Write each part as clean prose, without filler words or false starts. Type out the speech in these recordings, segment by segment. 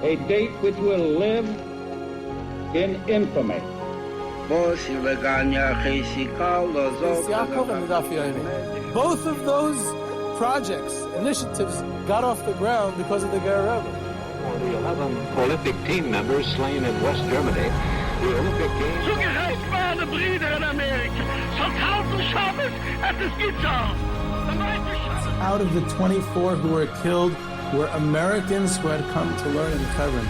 A date which will live in infamy. Both of those projects, initiatives, got off the ground because of the Guerrero. For the 11 Olympic team members slain in West Germany, the Olympic Games... Zugerecht waren Brüder in Amerika. So tausend Schabbos at this guitar. Out of the 24 who were killed were Americans who had come to learn in Hebron.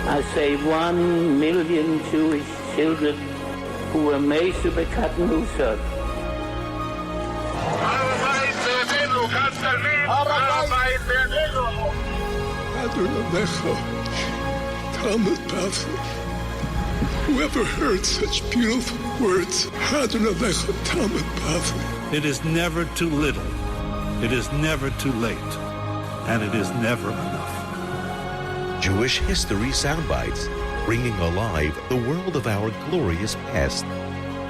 I say 1 million Jewish children who were made to be cut loose. Whoever heard such beautiful words? It is never too little. It is never too late. And it is never enough. Jewish History Soundbites, bringing alive the world of our glorious past.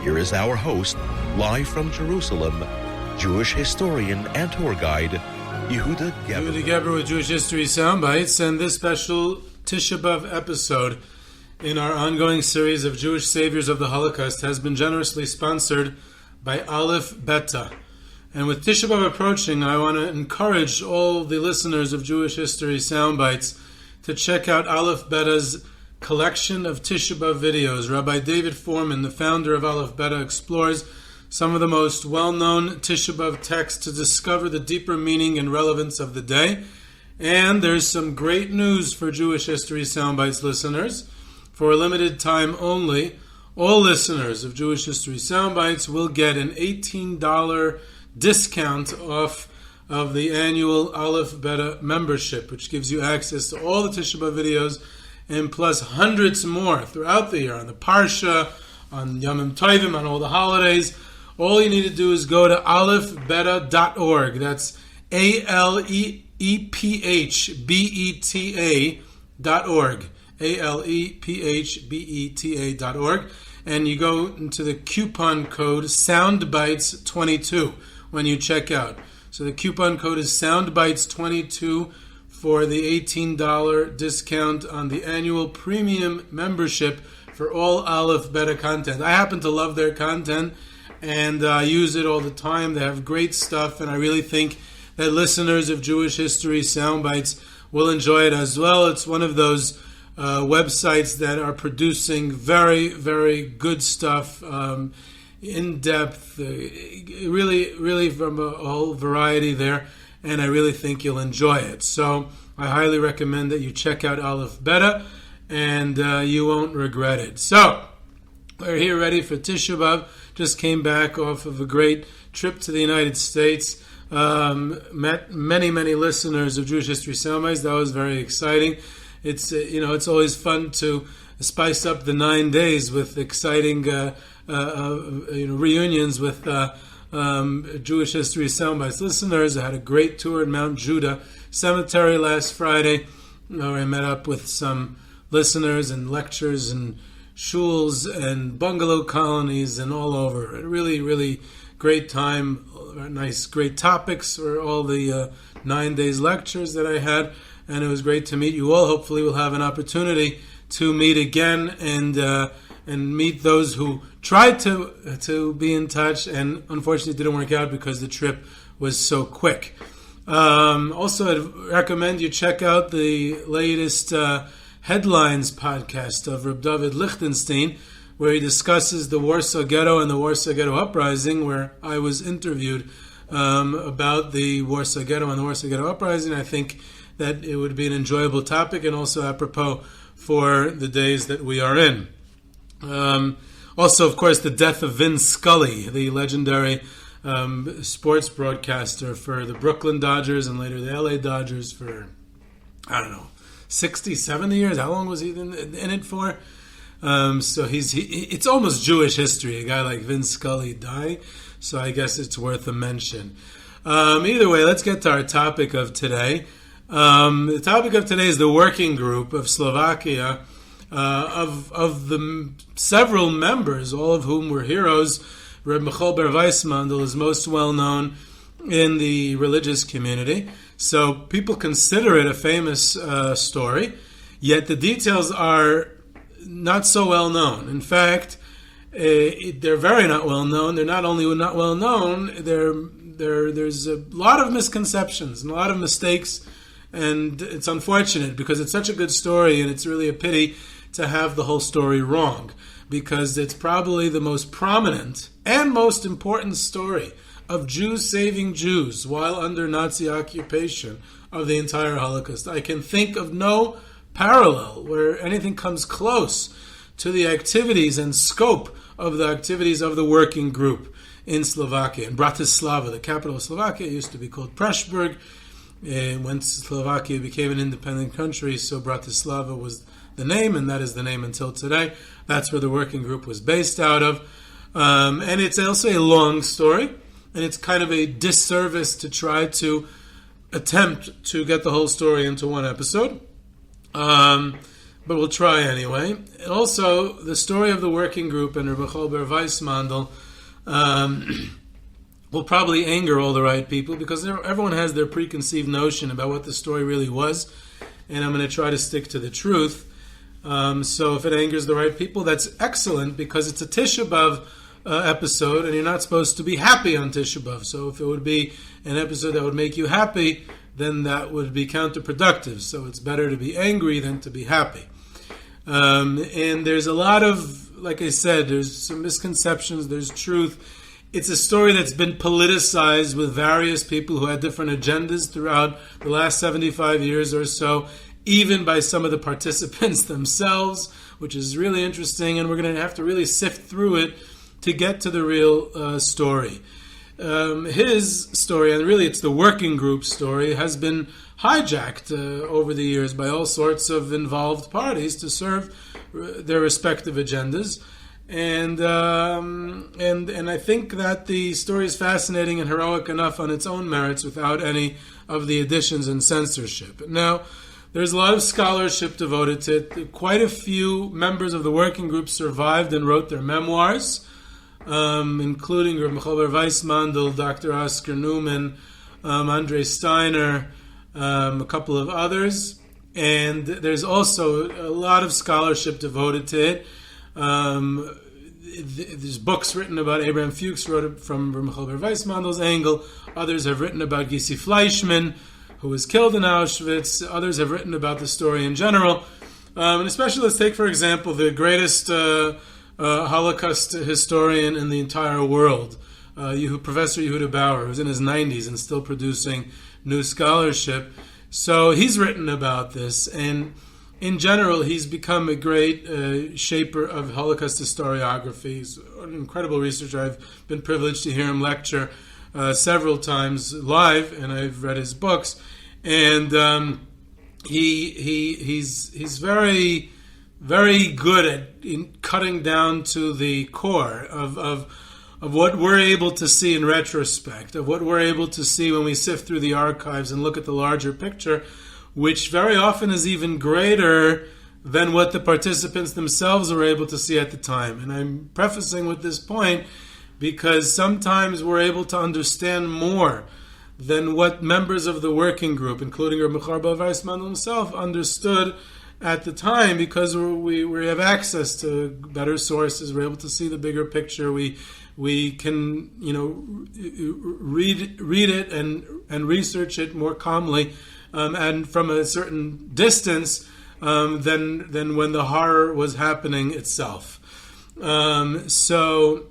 Here is our host, live from Jerusalem, Jewish historian and tour guide, Yehuda Geber. Yehuda Geber with Jewish History Soundbites, and this special Tisha B'Av episode in our ongoing series of Jewish Saviors of the Holocaust has been generously sponsored by Aleph Beta. And with Tisha B'Av approaching, I want to encourage all the listeners of Jewish History Soundbites to check out Aleph Beta's collection of Tisha B'Av videos. Rabbi David Foreman, the founder of Aleph Beta, explores some of the most well-known Tisha B'Av texts to discover the deeper meaning and relevance of the day. And there's some great news for Jewish History Soundbites listeners. For a limited time only, all listeners of Jewish History Soundbites will get an $18 discount off of the annual Aleph Beta membership, which gives you access to all the Tisha B'Av videos and plus hundreds more throughout the year on the Parsha, on Yom Tovim, on all the holidays. All you need to do is go to alephbeta.org. That's ALEPHBETA.org. ALEPHBETA.org. And you go into the coupon code SOUNDBITES22 when you check out. So the coupon code is SOUNDBITES22 for the $18 discount on the annual premium membership for all Aleph Beta content. I happen to love their content and I use it all the time. They have great stuff, and I really think that listeners of Jewish History Soundbites will enjoy it as well. It's one of those websites that are producing very, very good stuff, in depth, really from a whole variety there, and I really think you'll enjoy it. So I highly recommend that you check out Aleph Beta, and you won't regret it. So we're here ready for Tisha B'Av. Just came back off of a great trip to the United States. Met many listeners of Jewish History Soundbites. That was very exciting. It's it's always fun to spice up the 9 days with exciting reunions with Jewish History Soundbites listeners. I had a great tour in Mount Judah Cemetery last Friday, where I met up with some listeners and lectures and shuls and bungalow colonies and all over. A really great time. Nice, great topics for all the 9 days lectures that I had. And it was great to meet you all. Hopefully we'll have an opportunity to meet again and meet those who tried to be in touch and unfortunately didn't work out because the trip was so quick. Also, I'd recommend you check out the latest Headlines podcast of Reb David Lichtenstein, where he discusses the Warsaw Ghetto and the Warsaw Ghetto Uprising, where I was interviewed about the Warsaw Ghetto and the Warsaw Ghetto Uprising. I think that it would be an enjoyable topic and also apropos for the days that we are in. Also, of course, the death of Vin Scully, the legendary sports broadcaster for the Brooklyn Dodgers and later the LA Dodgers for, 60, 70 years. How long was he in it for? So it's almost Jewish history, a guy like Vin Scully die. So I guess it's worth a mention. Either way, let's get to our topic of today. The topic of today is the working group of Slovakia, of the several members, all of whom were heroes. Rav Michoel Ber Weissmandel is most well known in the religious community. So people consider it a famous story, yet the details are not so well known. In fact, they're very not well known. They're not only not well known, there's a lot of misconceptions and a lot of mistakes, and it's unfortunate because it's such a good story, and it's really a pity to have the whole story wrong, because it's probably the most prominent and most important story of Jews saving Jews while under Nazi occupation of the entire Holocaust. I can think of no parallel where anything comes close to the activities and scope of the activities of the working group in Slovakia. In Bratislava, the capital of Slovakia, used to be called Prešburg. When Slovakia became an independent country, so Bratislava was the name, and that is the name until today. That's where the working group was based out of. And it's also a long story, and it's kind of a disservice to try to attempt to get the whole story into one episode. But we'll try anyway. Also, the story of the working group and Rav Michoel Ber Weissmandel will probably anger all the right people, because everyone has their preconceived notion about what the story really was, and I'm going to try to stick to the truth. So if it angers the right people, that's excellent, because it's a Tisha B'Av episode, and you're not supposed to be happy on Tisha B'Av. So if it would be an episode that would make you happy, then that would be counterproductive. So it's better to be angry than to be happy. And there's a lot of, like I said, there's some misconceptions, there's truth. It's a story that's been politicized with various people who had different agendas throughout the last 75 years or so, even by some of the participants themselves, which is really interesting, and we're going to have to really sift through it to get to the real story. His story, and really it's the working group story, has been hijacked over the years by all sorts of involved parties to serve their respective agendas. And I think that the story is fascinating and heroic enough on its own merits without any of the additions and censorship. Now, there's a lot of scholarship devoted to it. Quite a few members of the working group survived and wrote their memoirs, including Rav Michoel Ber Weissmandel, Dr. Oskar Neumann, Andrej Steiner, a couple of others. And there's also a lot of scholarship devoted to it. There's books written about. Abraham Fuchs wrote it from Rav Michoel Ber Weissmandel's angle. Others have written about Gisi Fleischmann, who was killed in Auschwitz. Others have written about the story in general. And especially, let's take, for example, the greatest Holocaust historian in the entire world, Professor Yehuda Bauer, who's in his 90s and still producing new scholarship. So he's written about this, and in general, he's become a great shaper of Holocaust historiography. He's an incredible researcher. I've been privileged to hear him lecture several times live, and I've read his books. And he's very, very good at cutting down to the core of what we're able to see in retrospect, of what we're able to see when we sift through the archives and look at the larger picture, which very often is even greater than what the participants themselves were able to see at the time. And I'm prefacing with this point because sometimes we're able to understand more than what members of the working group, including Rav Michoel Ber Weissmandel himself, understood at the time, because we have access to better sources. We're able to see the bigger picture. We can read it and research it more calmly and from a certain distance than when the horror was happening itself. So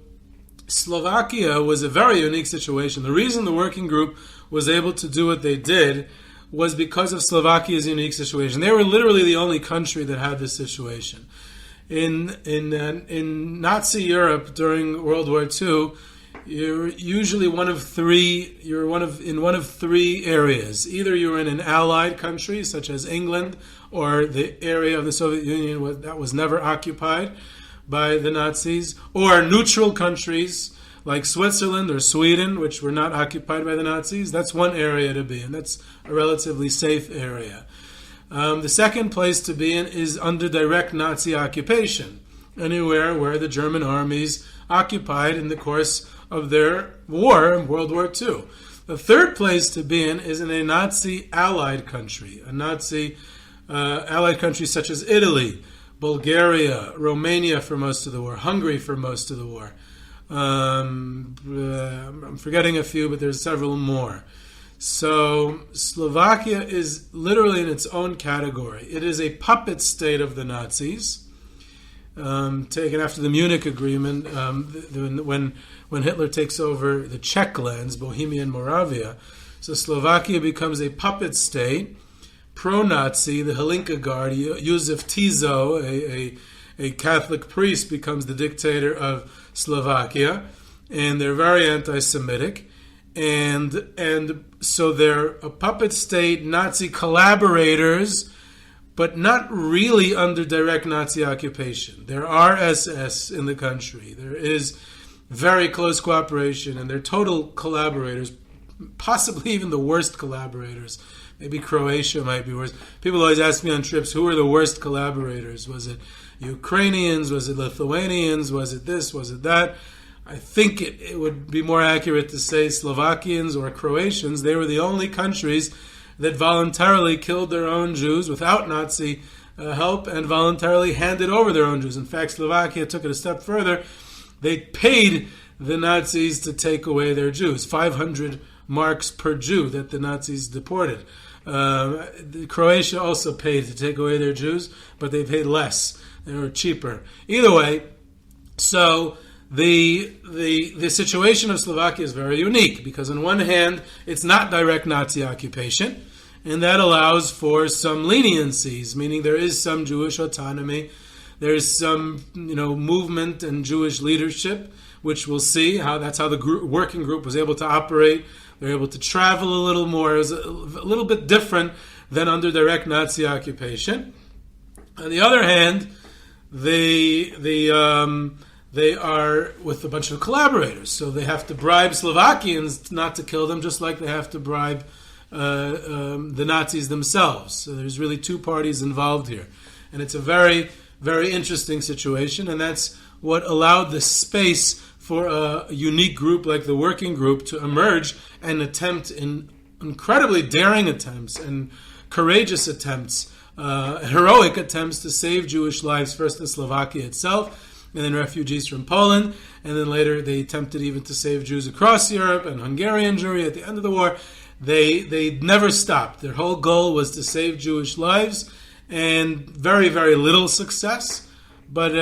Slovakia was a very unique situation. The reason the working group was able to do what they did was because of Slovakia's unique situation. They were literally the only country that had this situation. In Nazi Europe during World War II, you're usually one of three areas. Either you're in an allied country, such as England, or the area of the Soviet Union that was never occupied by the Nazis, or neutral countries like Switzerland or Sweden, which were not occupied by the Nazis. That's one area to be in. That's a relatively safe area. The second place to be in is under direct Nazi occupation, anywhere where the German armies occupied in the course of their war in World War II. The third place to be in is in a Nazi allied country, a Nazi allied country such as Italy, Bulgaria, Romania for most of the war, Hungary for most of the war. I'm forgetting a few, but there's several more. So Slovakia is literally in its own category. It is a puppet state of the Nazis, taken after the Munich Agreement, when Hitler takes over the Czech lands, Bohemia and Moravia. So Slovakia becomes a puppet state, pro-Nazi. The Hlinka Guard, Józef Tiso, a Catholic priest, becomes the dictator of Slovakia, and they're very anti-Semitic. And so they're a puppet state, Nazi collaborators, but not really under direct Nazi occupation. There are SS in the country. There is very close cooperation, and they're total collaborators, possibly even the worst collaborators. Maybe Croatia might be worse. People always ask me on trips, who are the worst collaborators? Was it Ukrainians? Was it Lithuanians? Was it this? Was it that? I think it would be more accurate to say Slovakians or Croatians. They were the only countries that voluntarily killed their own Jews without Nazi help and voluntarily handed over their own Jews. In fact, Slovakia took it a step further. They paid the Nazis to take away their Jews, 500 marks per Jew that the Nazis deported. Croatia also paid to take away their Jews, but they paid less. They were cheaper. Either way, so the situation of Slovakia is very unique because on one hand, it's not direct Nazi occupation, and that allows for some leniencies, meaning there is some Jewish autonomy, there is some movement and Jewish leadership, which we'll see that's how the working group was able to operate. They're able to travel a little more. It was a little bit different than under direct Nazi occupation. On the other hand, they are with a bunch of collaborators, so they have to bribe Slovakians not to kill them, just like they have to bribe the Nazis themselves. So there's really two parties involved here, and it's a very, very interesting situation, and that's what allowed the space for a unique group like the Working Group to emerge and attempt in incredibly daring attempts and courageous attempts, heroic attempts to save Jewish lives, first in Slovakia itself, and then refugees from Poland, and then later they attempted even to save Jews across Europe and Hungarian Jewry at the end of the war. They never stopped. Their whole goal was to save Jewish lives, and very, very little success. But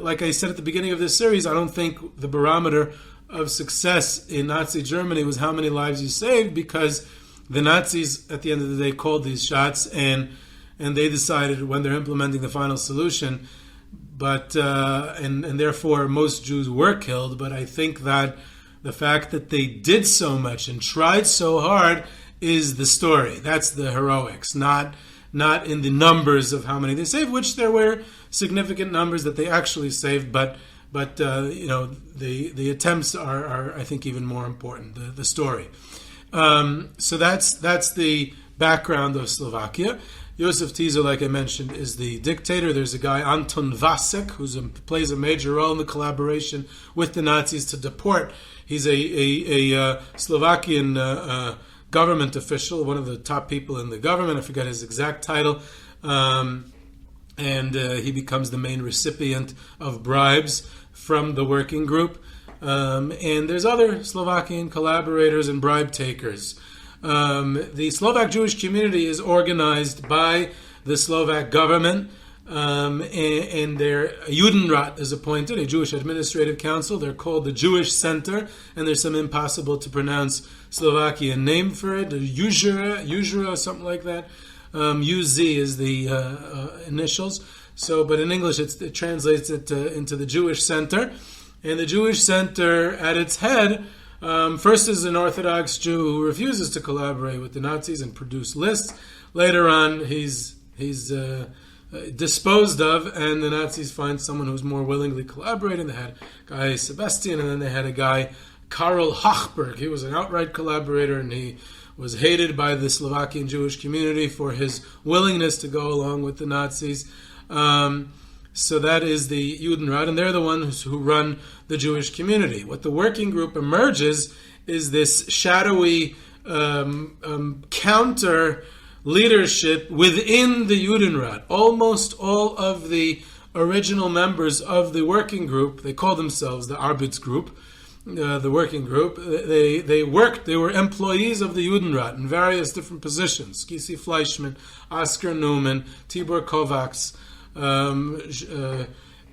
like I said at the beginning of this series, I don't think the barometer of success in Nazi Germany was how many lives you saved, because the Nazis, at the end of the day, called these shots, and they decided when they're implementing the final solution. But and therefore most Jews were killed. But I think that the fact that they did so much and tried so hard is the story. That's the heroics, not in the numbers of how many they saved, which there were significant numbers that they actually saved, but the attempts are I think even more important, the story. So that's the background of Slovakia. Józef Tiso, like I mentioned, is the dictator. There's a guy, Anton Vasek, who plays a major role in the collaboration with the Nazis to deport. He's a Slovakian government official, one of the top people in the government. I forget his exact title. And he becomes the main recipient of bribes from the working group. And there's other Slovakian collaborators and bribe takers. The Slovak Jewish community is organized by the Slovak government, and their Judenrat is appointed, a Jewish administrative council. They're called the Jewish Center, and there's some impossible to pronounce Slovakian name for it, Jewry or something like that. UZ is the initials. So, but in English it translates it into the Jewish Center, and the Jewish Center at its head. First is an Orthodox Jew who refuses to collaborate with the Nazis and produce lists. Later on, he's disposed of, and the Nazis find someone who's more willingly collaborating. They had a guy, Sebastian, and then they had a guy, Karol Hochberg. He was an outright collaborator, and he was hated by the Slovakian Jewish community for his willingness to go along with the Nazis. So that is the Judenrat, and they're the ones who run the Jewish community. What the working group emerges is this shadowy counter leadership within the Judenrat. Almost all of the original members of the working group, they call themselves the Arbeitsgruppe, the working group, they were employees of the Judenrat in various different positions. Gisi Fleischmann, Oskar Neumann, Tibor Kovac,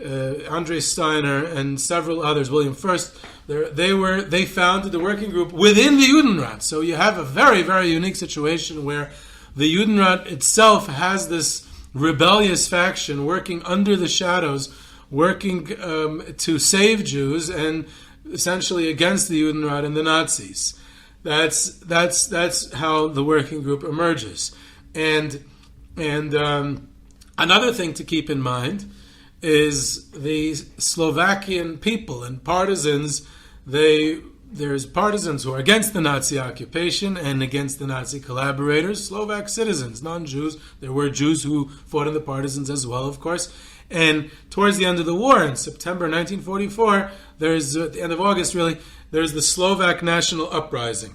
Andrej Steiner, and several others, William First. They founded the working group within the Judenrat. So you have a very, very unique situation where the Judenrat itself has this rebellious faction working under the shadows, working to save Jews and essentially against the Judenrat and the Nazis. That's how the working group emerges. And another thing to keep in mind is the Slovakian people and partisans. There's partisans who are against the Nazi occupation and against the Nazi collaborators, Slovak citizens, non-Jews. There were Jews who fought in the partisans as well, of course. And towards the end of the war, in September 1944, at the end of August really, there's the Slovak national uprising.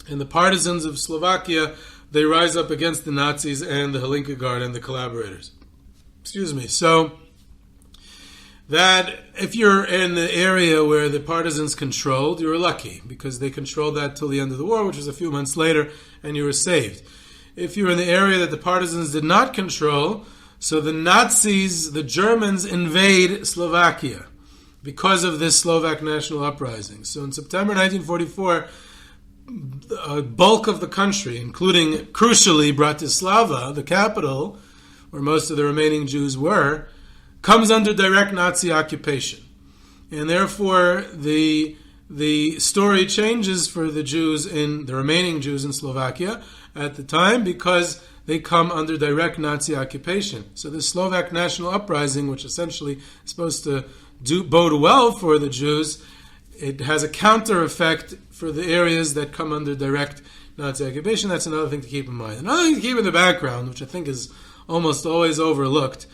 And the partisans of Slovakia, they rise up against the Nazis and the Hlinka Guard and the collaborators. So that if you're in the area where the partisans controlled, you were lucky, because they controlled that till the end of the war, which was a few months later, and you were saved. If you were in the area that the partisans did not control, so the Nazis, the Germans, invade Slovakia because of this Slovak national uprising. So in September 1944, a bulk of the country, including, crucially, Bratislava, the capital, where most of the remaining Jews were, comes under direct Nazi occupation. And therefore, the story changes for the remaining Jews in Slovakia at the time, because they come under direct Nazi occupation. So the Slovak national uprising, which essentially is supposed to bode well for the Jews, it has a counter effect for the areas that come under direct Nazi occupation. That's another thing to keep in mind. Another thing to keep in the background, which I think is almost always overlooked,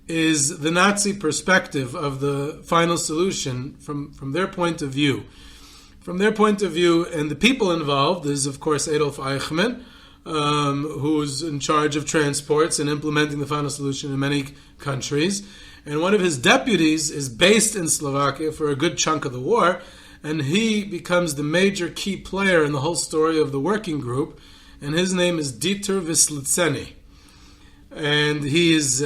is the Nazi perspective of the final solution from their point of view. From their point of view, and the people involved is, of course, Adolf Eichmann, who's in charge of transports and implementing the final solution in many countries. And one of his deputies is based in Slovakia for a good chunk of the war, and he becomes the major key player in the whole story of the working group, and his name is Dieter Wisliceny. And he is,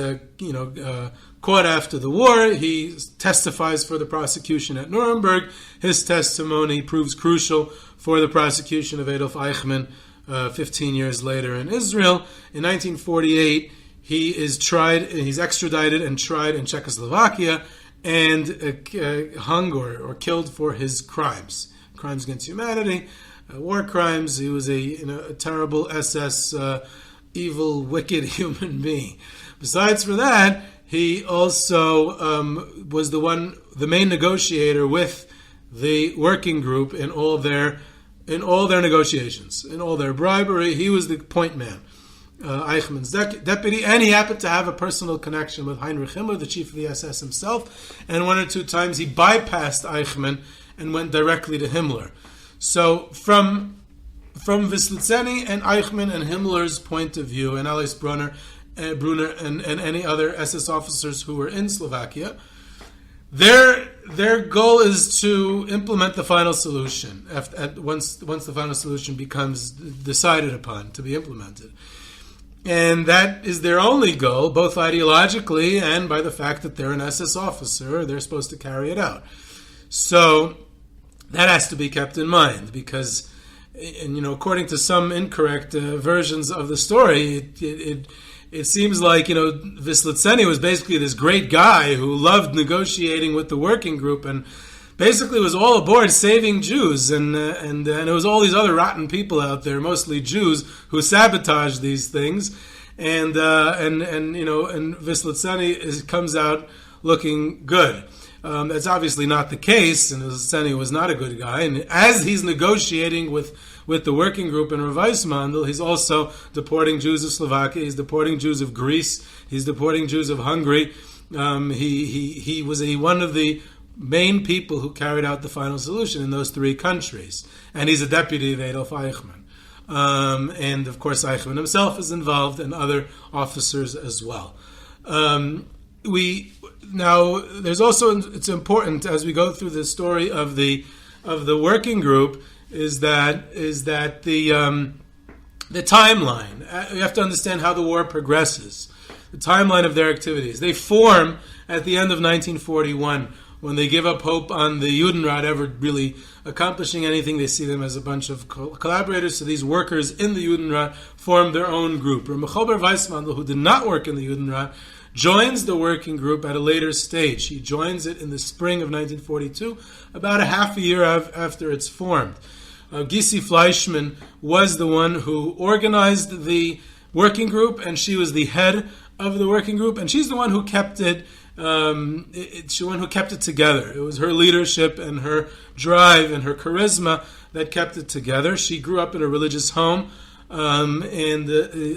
caught after the war. He testifies for the prosecution at Nuremberg. His testimony proves crucial for the prosecution of Adolf Eichmann 15 years later in Israel. In 1948, he is tried. He's extradited and tried in Czechoslovakia and hung or killed for his crimes against humanity, war crimes. He was a terrible SS. Evil, wicked human being. Besides for that, he also was the main negotiator with the working group in all their negotiations, in all their bribery. He was the point man, Eichmann's deputy, and he happened to have a personal connection with Heinrich Himmler, the chief of the SS himself. And one or two times he bypassed Eichmann and went directly to Himmler. So from Wisliceny and Eichmann and Himmler's point of view, and Alois Brunner and any other SS officers who were in Slovakia, their goal is to implement the final solution once the final solution becomes decided upon to be implemented. And that is their only goal, both ideologically and by the fact that they're an SS officer, they're supposed to carry it out. So that has to be kept in mind, because, and according to some incorrect versions of the story, it seems like Wisliceny was basically this great guy who loved negotiating with the working group and basically was all aboard saving Jews, and there was all these other rotten people out there, mostly Jews, who sabotaged these things, and Wisliceny comes out looking good. That's obviously not the case, and Wisliceny was not a good guy. And as he's negotiating with the working group in Rav Weissmandel, he's also deporting Jews of Slovakia, he's deporting Jews of Greece, he's deporting Jews of Hungary. He was one of the main people who carried out the final solution in those three countries. And he's a deputy of Adolf Eichmann. And of course Eichmann himself is involved and other officers as well. There's also, it's important as we go through the story of the working group is that the timeline. You have to understand how the war progresses. The timeline of their activities. They form at the end of 1941 when they give up hope on the Judenrat ever really accomplishing anything. They see them as a bunch of collaborators. So these workers in the Judenrat form their own group. Rav Michoel Ber Weissmandel, who did not work in the Judenrat, joins the working group at a later stage. He joins it in the spring of 1942, about a half a year after it's formed. Gisi Fleischmann was the one who organized the working group, and she was the head of the working group, and she's the one who kept it. She's the one who kept it together. It was her leadership and her drive and her charisma that kept it together. She grew up in a religious home and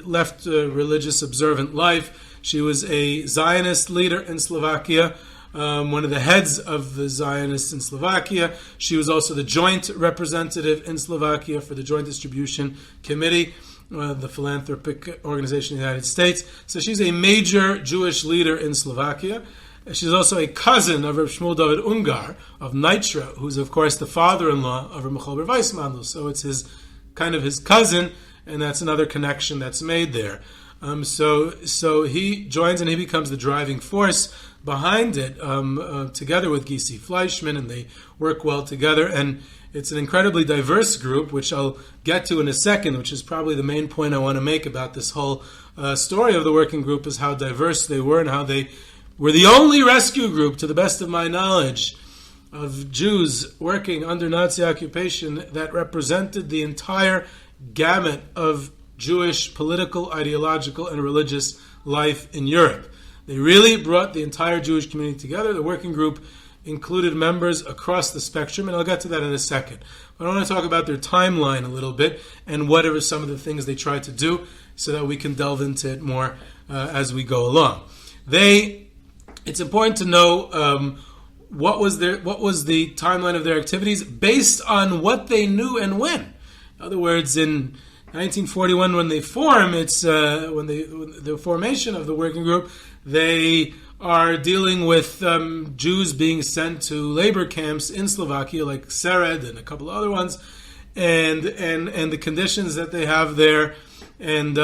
left a religious observant life. She was a Zionist leader in Slovakia, one of the heads of the Zionists in Slovakia. She was also the joint representative in Slovakia for the Joint Distribution Committee, the philanthropic organization in the United States. So she's a major Jewish leader in Slovakia. She's also a cousin of Rav Shmuel David Ungar of Nitra, who's of course the father-in-law of Rav Michoel Ber Weissmandel. So it's his cousin, and that's another connection that's made there. So he joins and he becomes the driving force behind it, together with Gisi Fleischmann, and they work well together. And it's an incredibly diverse group, which I'll get to in a second, which is probably the main point I want to make about this whole story of the working group, is how diverse they were and how they were the only rescue group, to the best of my knowledge, of Jews working under Nazi occupation that represented the entire gamut of Jewish political, ideological, and religious life in Europe. They really brought the entire Jewish community together. The working group included members across the spectrum, and I'll get to that in a second. But I want to talk about their timeline a little bit and what are some of the things they tried to do so that we can delve into it more as we go along. It's important to know what was the timeline of their activities based on what they knew and when. In other words, in 1941, when they form, the formation of the working group, they are dealing with Jews being sent to labor camps in Slovakia, like Sered and a couple of other ones, and the conditions that they have there, and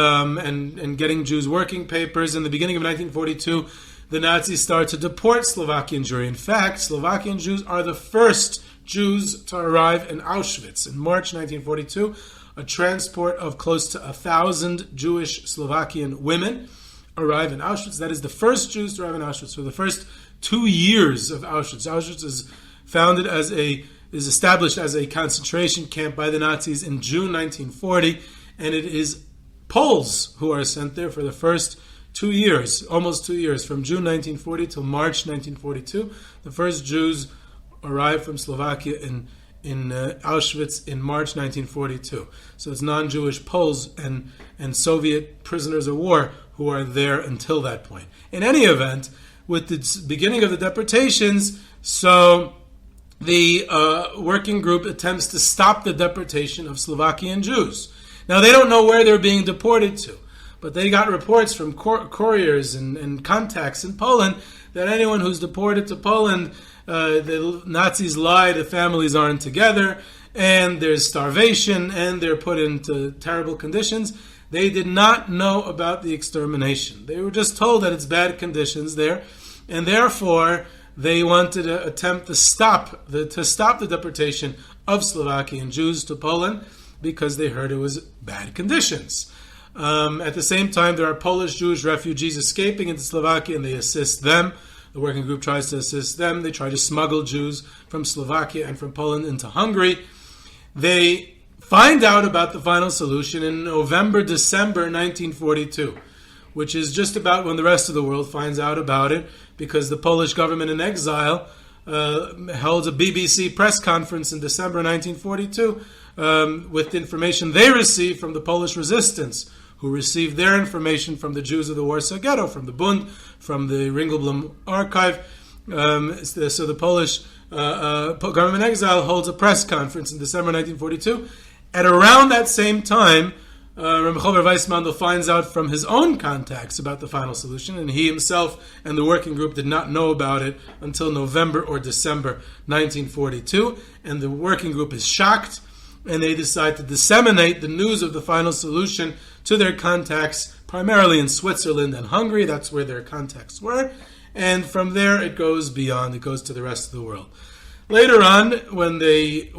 getting Jews working papers. In the beginning of 1942, the Nazis start to deport Slovakian Jewry. In fact, Slovakian Jews are the first Jews to arrive in Auschwitz. In March 1942, a transport of close to 1,000 Jewish Slovakian women arrive in Auschwitz. That is the first Jews to arrive in Auschwitz for the first 2 years of Auschwitz. Auschwitz is established as a concentration camp by the Nazis in June 1940, and it is Poles who are sent there for the first 2 years, almost 2 years, from June 1940 till March 1942. The first Jews arrived from Slovakia in Auschwitz in March 1942. So it's non-Jewish Poles and Soviet prisoners of war who are there until that point. In any event, with the beginning of the deportations, so the working group attempts to stop the deportation of Slovakian Jews. Now, they don't know where they're being deported to, but they got reports from couriers and contacts in Poland that anyone who's deported to Poland, the Nazis lie, the families aren't together, and there's starvation, and they're put into terrible conditions. They did not know about the extermination. They were just told that it's bad conditions there, and therefore they wanted to attempt to stop the deportation of Slovakian Jews to Poland because they heard it was bad conditions. At the same time, there are Polish Jewish refugees escaping into Slovakia, and they assist them. The working group tries to assist them. They try to smuggle Jews from Slovakia and from Poland into Hungary. They find out about the final solution in November, December 1942, which is just about when the rest of the world finds out about it, because the Polish government in exile held a BBC press conference in December 1942 with information they received from the Polish resistance, who received their information from the Jews of the Warsaw Ghetto, from the Bund, from the Ringelblum archive, So the Polish government in exile holds a press conference in December 1942. At around that same time, Rav Michoel Ber Weissmandel finds out from his own contacts about the final solution, and he himself and the working group did not know about it until November or December 1942, and the working group is shocked, and they decide to disseminate the news of the final solution to their contacts, primarily in Switzerland and Hungary. That's where their contacts were, and from there it goes beyond. It goes to the rest of the world. Later on, when they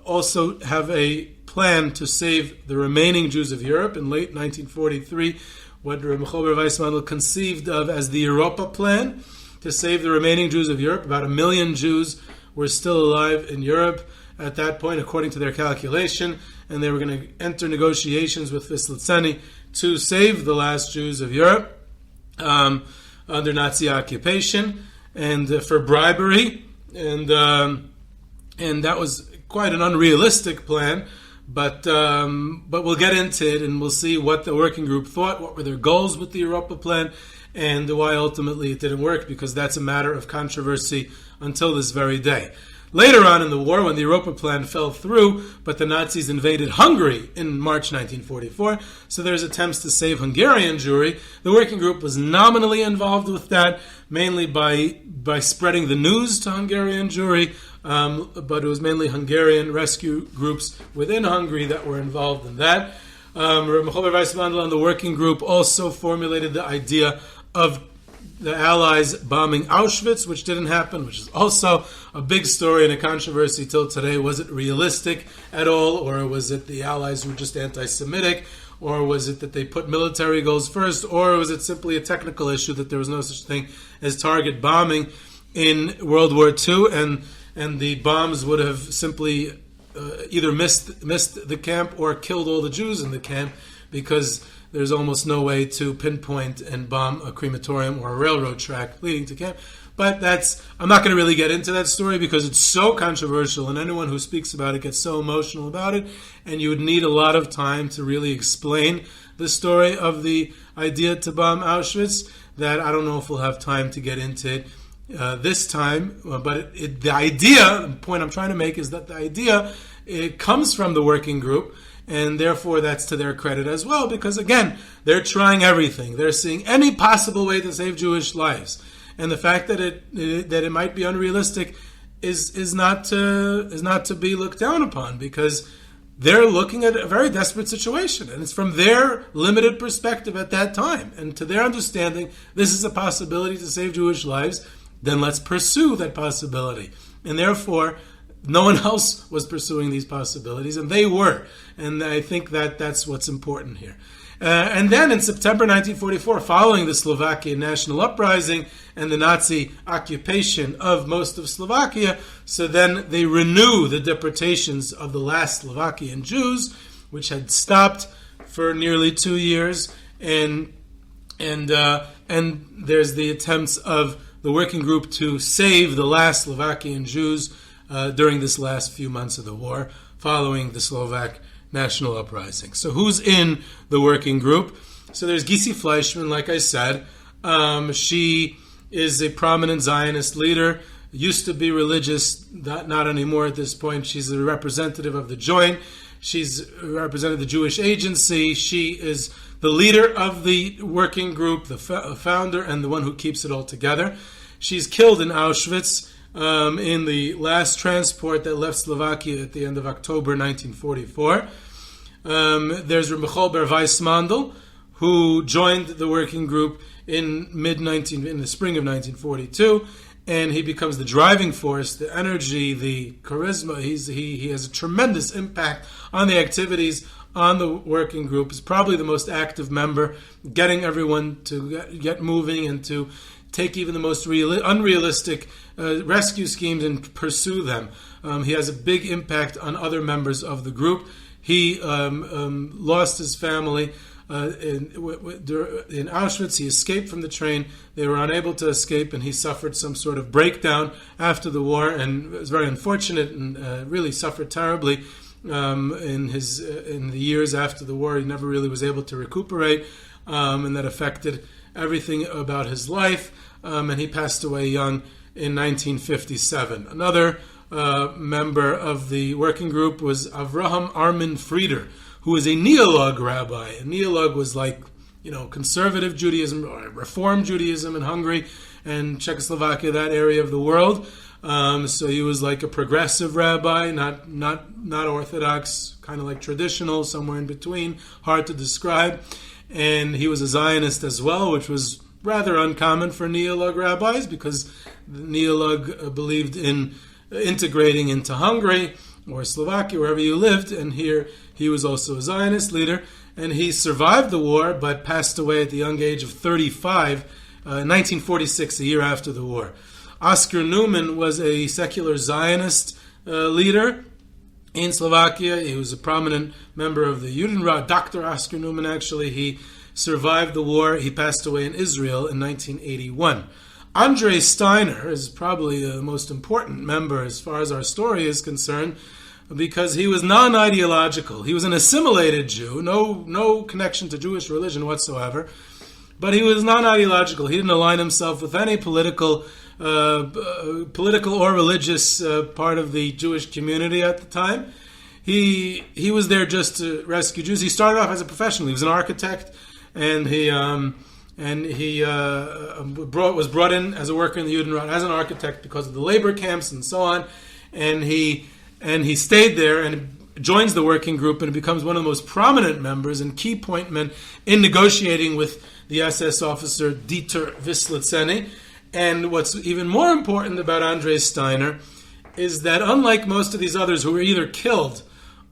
also have a plan to save the remaining Jews of Europe in late 1943, what Rav Michoel Ber Weissmandel conceived of as the Europa plan, to save the remaining Jews of Europe. About 1 million Jews were still alive in Europe at that point, according to their calculation, and they were going to enter negotiations with Vyslitseny to save the last Jews of Europe under Nazi occupation, and for bribery, and that was quite an unrealistic plan, but we'll get into it, and we'll see what the working group thought, what were their goals with the Europa plan, and why ultimately it didn't work, because that's a matter of controversy until this very day. Later on in the war, when the Europa plan fell through, but the Nazis invaded Hungary in March 1944, so there's attempts to save Hungarian Jewry. The working group was nominally involved with that, mainly by spreading the news to Hungarian Jewry, but it was mainly Hungarian rescue groups within Hungary that were involved in that. Rav Michoel Ber Weissmandel and the working group also formulated the idea of the Allies bombing Auschwitz, which didn't happen, which is also a big story and a controversy till today. Was it realistic at all, or was it the Allies were just anti-Semitic, or was it that they put military goals first, or was it simply a technical issue that there was no such thing as target bombing in World War II, and the bombs would have simply either missed the camp or killed all the Jews in the camp, because there's almost no way to pinpoint and bomb a crematorium or a railroad track leading to camp. But I'm not going to really get into that story because it's so controversial, and anyone who speaks about it gets so emotional about it, and you would need a lot of time to really explain the story of the idea to bomb Auschwitz, that I don't know if we'll have time to get into it this time. But the point I'm trying to make is that the idea, it comes from the working group, and therefore that's to their credit as well, because again, they're trying everything. They're seeing any possible way to save Jewish lives, and the fact that it might be unrealistic is not to be looked down upon, because they're looking at a very desperate situation, and it's from their limited perspective at that time, and to their understanding, this is a possibility to save Jewish lives. Then let's pursue that possibility, and therefore no one else was pursuing these possibilities, and they were. And I think that's what's important here. And then in September 1944, following the Slovakian national uprising and the Nazi occupation of most of Slovakia, so then they renew the deportations of the last Slovakian Jews, which had stopped for nearly 2 years. And there's the attempts of the working group to save the last Slovakian Jews during this last few months of the war, following the Slovak national uprising. So who's in the working group? So there's Gisi Fleischmann, like I said. She is a prominent Zionist leader, used to be religious, not anymore at this point. She's a representative of the Joint. She's represented the Jewish Agency. She is the leader of the working group, the founder, and the one who keeps it all together. She's killed in Auschwitz in the last transport that left Slovakia at the end of October 1944. There's Rav Michoel Ber Weissmandel, who joined the working group in the spring of 1942, and he becomes the driving force, the energy, the charisma. He has a tremendous impact on the activities on the working group. He's probably the most active member, getting everyone to get moving and to take even the most unrealistic rescue schemes and pursue them. He has a big impact on other members of the group. He lost his family in Auschwitz. He escaped from the train. They were unable to escape, and he suffered some sort of breakdown after the war, and it was very unfortunate, and really suffered terribly in the years after the war. He never really was able to recuperate, and that affected everything about his life, and he passed away young in 1957. Another member of the working group was Avraham Armin Freider, who was a Neolog rabbi. A Neolog was like, conservative Judaism or Reform Judaism in Hungary and Czechoslovakia, that area of the world. So he was like a progressive rabbi, not Orthodox, kind of like traditional, somewhere in between, hard to describe. And he was a Zionist as well, which was rather uncommon for Neolog rabbis, because the Neolog believed in integrating into Hungary or Slovakia, wherever you lived, and here he was also a Zionist leader, and he survived the war but passed away at the young age of 35, 1946, a year after the war. Oskar Neumann was a secular Zionist leader in Slovakia. He was a prominent member of the Judenrat. Dr. Oskar Neumann, actually, he survived the war. He passed away in Israel in 1981. Andrej Steiner is probably the most important member as far as our story is concerned, because he was non-ideological. He was an assimilated Jew, no connection to Jewish religion whatsoever, but he was non-ideological. He didn't align himself with any political or religious part of the Jewish community at the time. He was there just to rescue Jews. He started off as a professional. He was an architect, and he was brought in as a worker in the Judenrat as an architect because of the labor camps and so on, and he stayed there and joins the working group and becomes one of the most prominent members and key point men in negotiating with the SS officer Dieter Wislitzeny. And what's even more important about Andrej Steiner is that, unlike most of these others who were either killed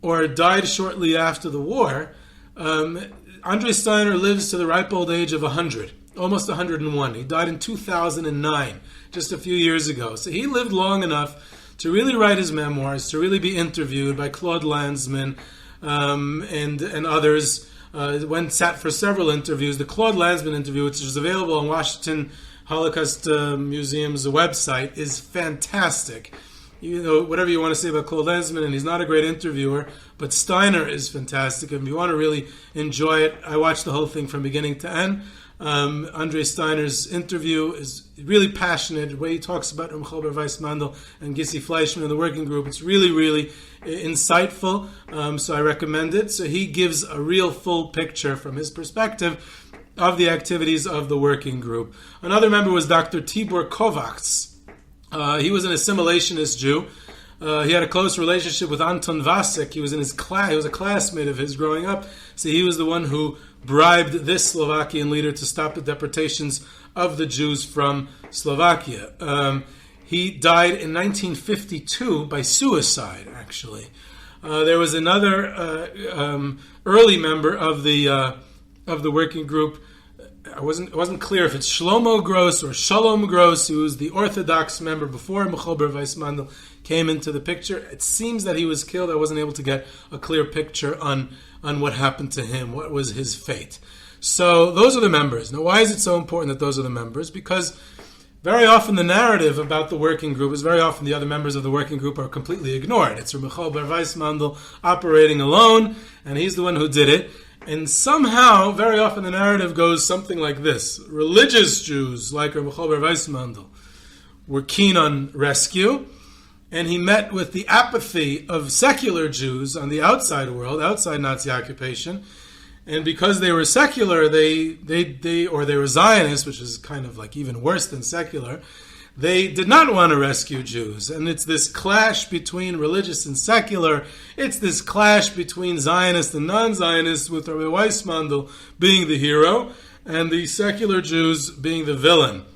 or died shortly after the war, Andrej Steiner lives to the ripe old age of 100, almost 101. He died in 2009, just a few years ago. So he lived long enough to really write his memoirs, to really be interviewed by Claude Lanzmann and others. Sat for several interviews. The Claude Lanzmann interview, which is available on Washington Holocaust Museum's website, is fantastic. Whatever you want to say about Claude Lanzmann, and he's not a great interviewer, but Steiner is fantastic. If you want to really enjoy it, I watched the whole thing from beginning to end. Andrej Steiner's interview is really passionate. The way he talks about Rav Michoel Ber Weissmandel and Gisi Fleischmann and the working group, it's really, really insightful. So I recommend it. So he gives a real full picture from his perspective of the activities of the working group. Another member was Dr. Tibor Kovac. He was an assimilationist Jew. He had a close relationship with Anton Vasek. He was in his class. He was a classmate of his growing up. So he was the one who bribed this Slovakian leader to stop the deportations of the Jews from Slovakia. He died in 1952 by suicide, actually. There was another early member of the working group. It wasn't clear if it's Shlomo Gross or Shalom Gross, who was the Orthodox member before Michoel Ber Weissmandel came into the picture. It seems that he was killed. I wasn't able to get a clear picture on what happened to him, what was his fate. So those are the members. Now, why is it so important that those are the members? Because very often the narrative about the working group is very often the other members of the working group are completely ignored. It's Rav Michoel Ber Weissmandel operating alone, and he's the one who did it. And somehow, very often the narrative goes something like this. Religious Jews, like Rav Michoel Ber Weissmandel, were keen on rescue, and he met with the apathy of secular Jews on the outside world, outside Nazi occupation. And because they were secular, they were Zionists, which is kind of like even worse than secular, they did not want to rescue Jews. And it's this clash between religious and secular. It's this clash between Zionists and non-Zionists, with Rabbi Weissmandel being the hero and the secular Jews being the villain.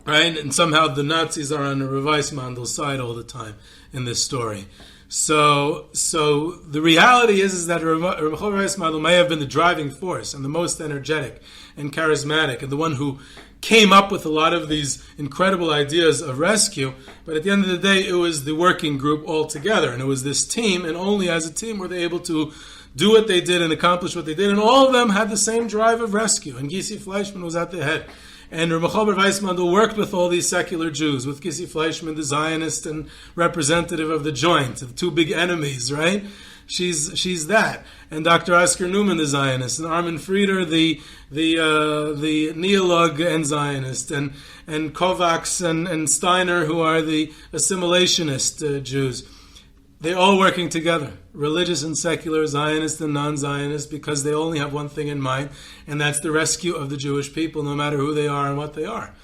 Right? And somehow the Nazis are on Rabbi Weissmandel's side all the time in this story. So the reality is that Rav Michoel Ber Weissmandel may have been the driving force and the most energetic and charismatic and the one who came up with a lot of these incredible ideas of rescue, but at the end of the day, it was the working group all together, and it was this team, and only as a team were they able to do what they did and accomplish what they did, and all of them had the same drive of rescue, and Gisi Fleischmann was at the head. And Rav Michoel Ber Weissmandel worked with all these secular Jews, with Gisi Fleischmann, the Zionist and representative of the Joint, the two big enemies, right? she's that. And Dr. Oskar Neumann, the Zionist, and Armin Freider, the Neolog and Zionist, and Kovac and Steiner, who are the assimilationist Jews. They're all working together, religious and secular, Zionist and non-Zionist, because they only have one thing in mind, and that's the rescue of the Jewish people, no matter who they are and what they are.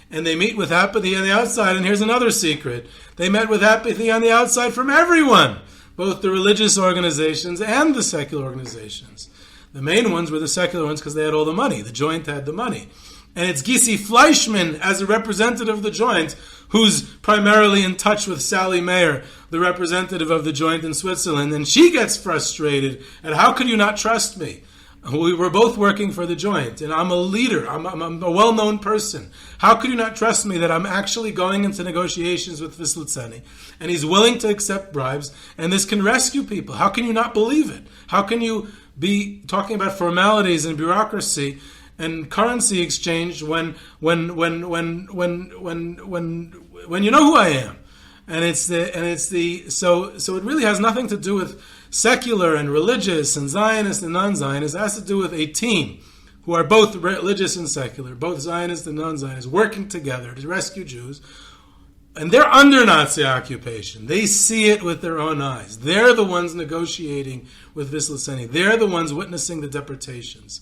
And they meet with apathy on the outside, and here's another secret. They met with apathy on the outside from everyone, both the religious organizations and the secular organizations. The main ones were the secular ones because they had all the money. The Joint had the money. And it's Gisi Fleischmann, as a representative of the Joint, who's primarily in touch with Sally Mayer, the representative of the Joint in Switzerland, and she gets frustrated at how could you not trust me? We were both working for the Joint, and I'm a leader, I'm a well-known person. How could you not trust me that I'm actually going into negotiations with Vyslitzeny, and he's willing to accept bribes, and this can rescue people? How can you not believe it? How can you be talking about formalities and bureaucracy and currency exchange when you know who I am? So it really has nothing to do with secular and religious and Zionist and non-Zionist. It has to do with a team who are both religious and secular, both Zionist and non-Zionist, working together to rescue Jews. And they're under Nazi occupation. They see it with their own eyes. They're the ones negotiating with Vyslitzeny. They're the ones witnessing the deportations.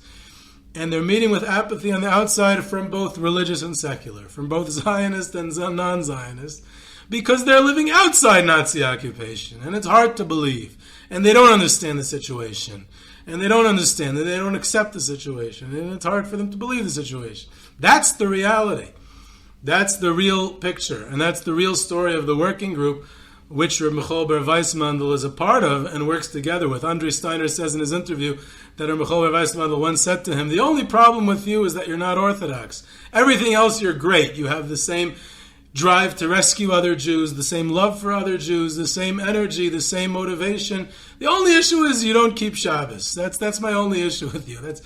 And they're meeting with apathy on the outside from both religious and secular, from both Zionist and non-Zionist, because they're living outside Nazi occupation. And it's hard to believe. And they don't understand the situation. And they don't understand that they don't accept the situation. And it's hard for them to believe the situation. That's the reality. That's the real picture. And that's the real story of the working group, which Rav Michoel Ber Weissmandel is a part of and works together with. Andrej Steiner says in his interview that Rav Michoel Ber Weissmandel once said to him, the only problem with you is that you're not Orthodox. Everything else you're great. You have the same drive to rescue other Jews, the same love for other Jews, the same energy, the same motivation. The only issue is you don't keep Shabbos. That's my only issue with you. That's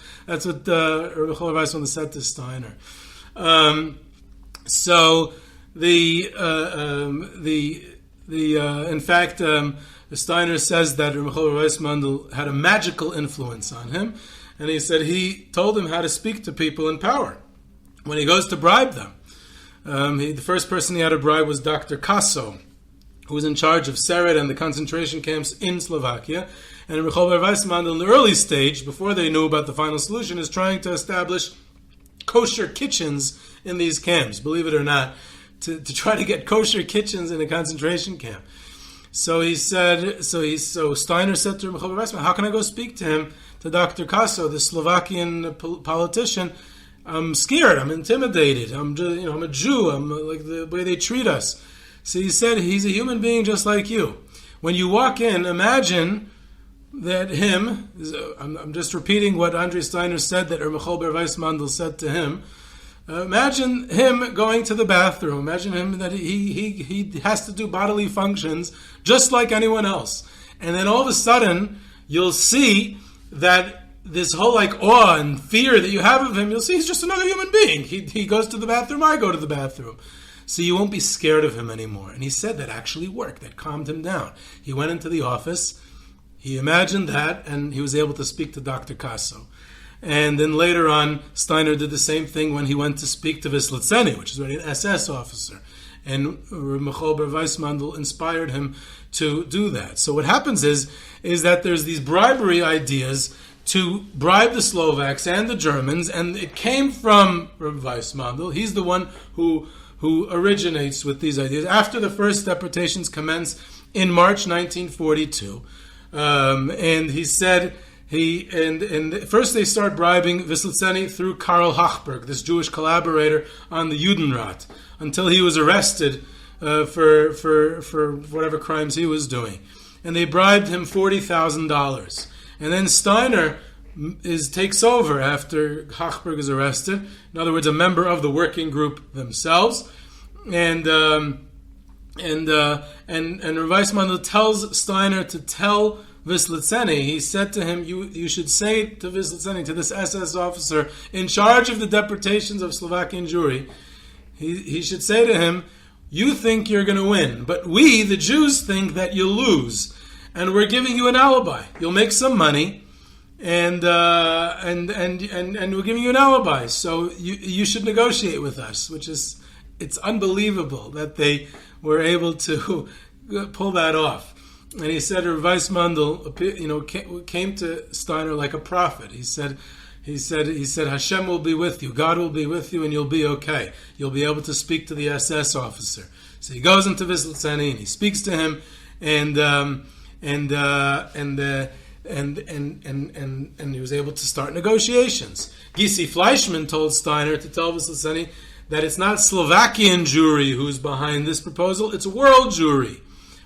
what Rav Michoel Ber Weissmandel said to Steiner. In fact, Steiner says that Rav Michoel Ber Weissmandel had a magical influence on him, and he said he told him how to speak to people in power when he goes to bribe them. The first person he had to bribe was Dr. Kasso, who was in charge of Seret and the concentration camps in Slovakia. And Michoel Ber Weissmandel, in the early stage, before they knew about the final solution, is trying to establish kosher kitchens in these camps, believe it or not, to try to get kosher kitchens in a concentration camp. So Steiner said to Michoel Ber Weissmandel, how can I go speak to him, to Dr. Kasso, the Slovakian politician? I'm scared. I'm intimidated. I'm a Jew. I'm like the way they treat us. So he said, he's a human being just like you. When you walk in, imagine that him. I'm just repeating what Andrej Steiner said that Michoel Ber Weissmandel said to him. Imagine him going to the bathroom. Imagine him that he has to do bodily functions just like anyone else. And then all of a sudden, you'll see that this whole awe and fear that you have of him, you'll see he's just another human being. He goes to the bathroom, I go to the bathroom. So you won't be scared of him anymore. And he said that actually worked. That calmed him down. He went into the office, he imagined that, and he was able to speak to Dr. Kasso. And then later on, Steiner did the same thing when he went to speak to Vyslitzeny, which is already an SS officer. And Michoel Ber Weissmandel inspired him to do that. So what happens is that there's these bribery ideas to bribe the Slovaks and the Germans, and it came from Rav Weissmandel. He's the one who originates with these ideas. After the first deportations commenced in March 1942, and he said first they start bribing Vyslitzeny through Karl Hochberg, this Jewish collaborator on the Judenrat, until he was arrested for whatever crimes he was doing, and they bribed him $40,000. And then Steiner takes over after Hochberg is arrested. In other words, a member of the working group themselves. And Rav Weissmandel tells Steiner to tell Vyslitzeny. He said to him, you should say to Vyslitzeny, to this SS officer in charge of the deportations of Slovakian Jewry, he should say to him, you think you're going to win, but we, the Jews, think that you'll lose. and we're giving you an alibi. You'll make some money, and we're giving you an alibi. So you should negotiate with us," it's unbelievable that they were able to pull that off. And he said Rav Weissmandel, came to Steiner like a prophet. He said, Hashem will be with you, God will be with you, and you'll be okay. You'll be able to speak to the SS officer. So he goes into Vyslitseny and he speaks to him, and he was able to start negotiations. Gisi Fleischmann told Steiner to tell Vyslitseny that it's not Slovakian Jewry who's behind this proposal, it's world Jewry,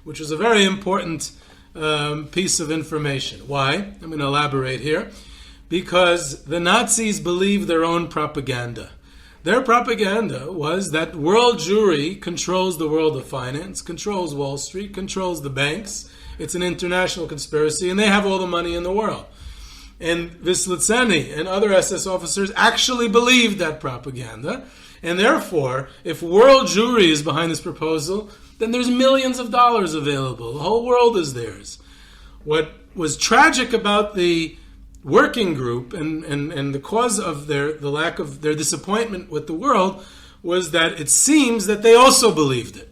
which was a very important piece of information. Why? I'm going to elaborate here. Because the Nazis believed their own propaganda. Their propaganda was that world Jewry controls the world of finance, controls Wall Street, controls the banks. It's an international conspiracy, and they have all the money in the world. And Vyslitseny and other SS officers actually believed that propaganda, and therefore, if world Jewry is behind this proposal, then there's millions of dollars available. The whole world is theirs. What was tragic about the working group and the cause of the lack of their disappointment with the world was that it seems that they also believed it.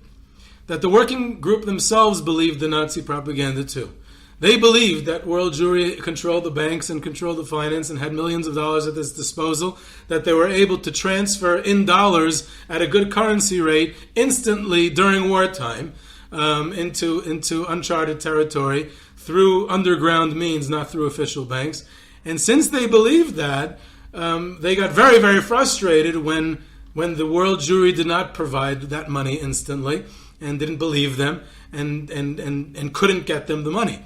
That the working group themselves believed the Nazi propaganda too. They believed that world Jewry controlled the banks and controlled the finance and had millions of dollars at its disposal, that they were able to transfer in dollars at a good currency rate instantly during wartime into uncharted territory through underground means, not through official banks. And since they believed that, they got very, very frustrated when the world Jewry did not provide that money instantly and didn't believe them and couldn't get them the money.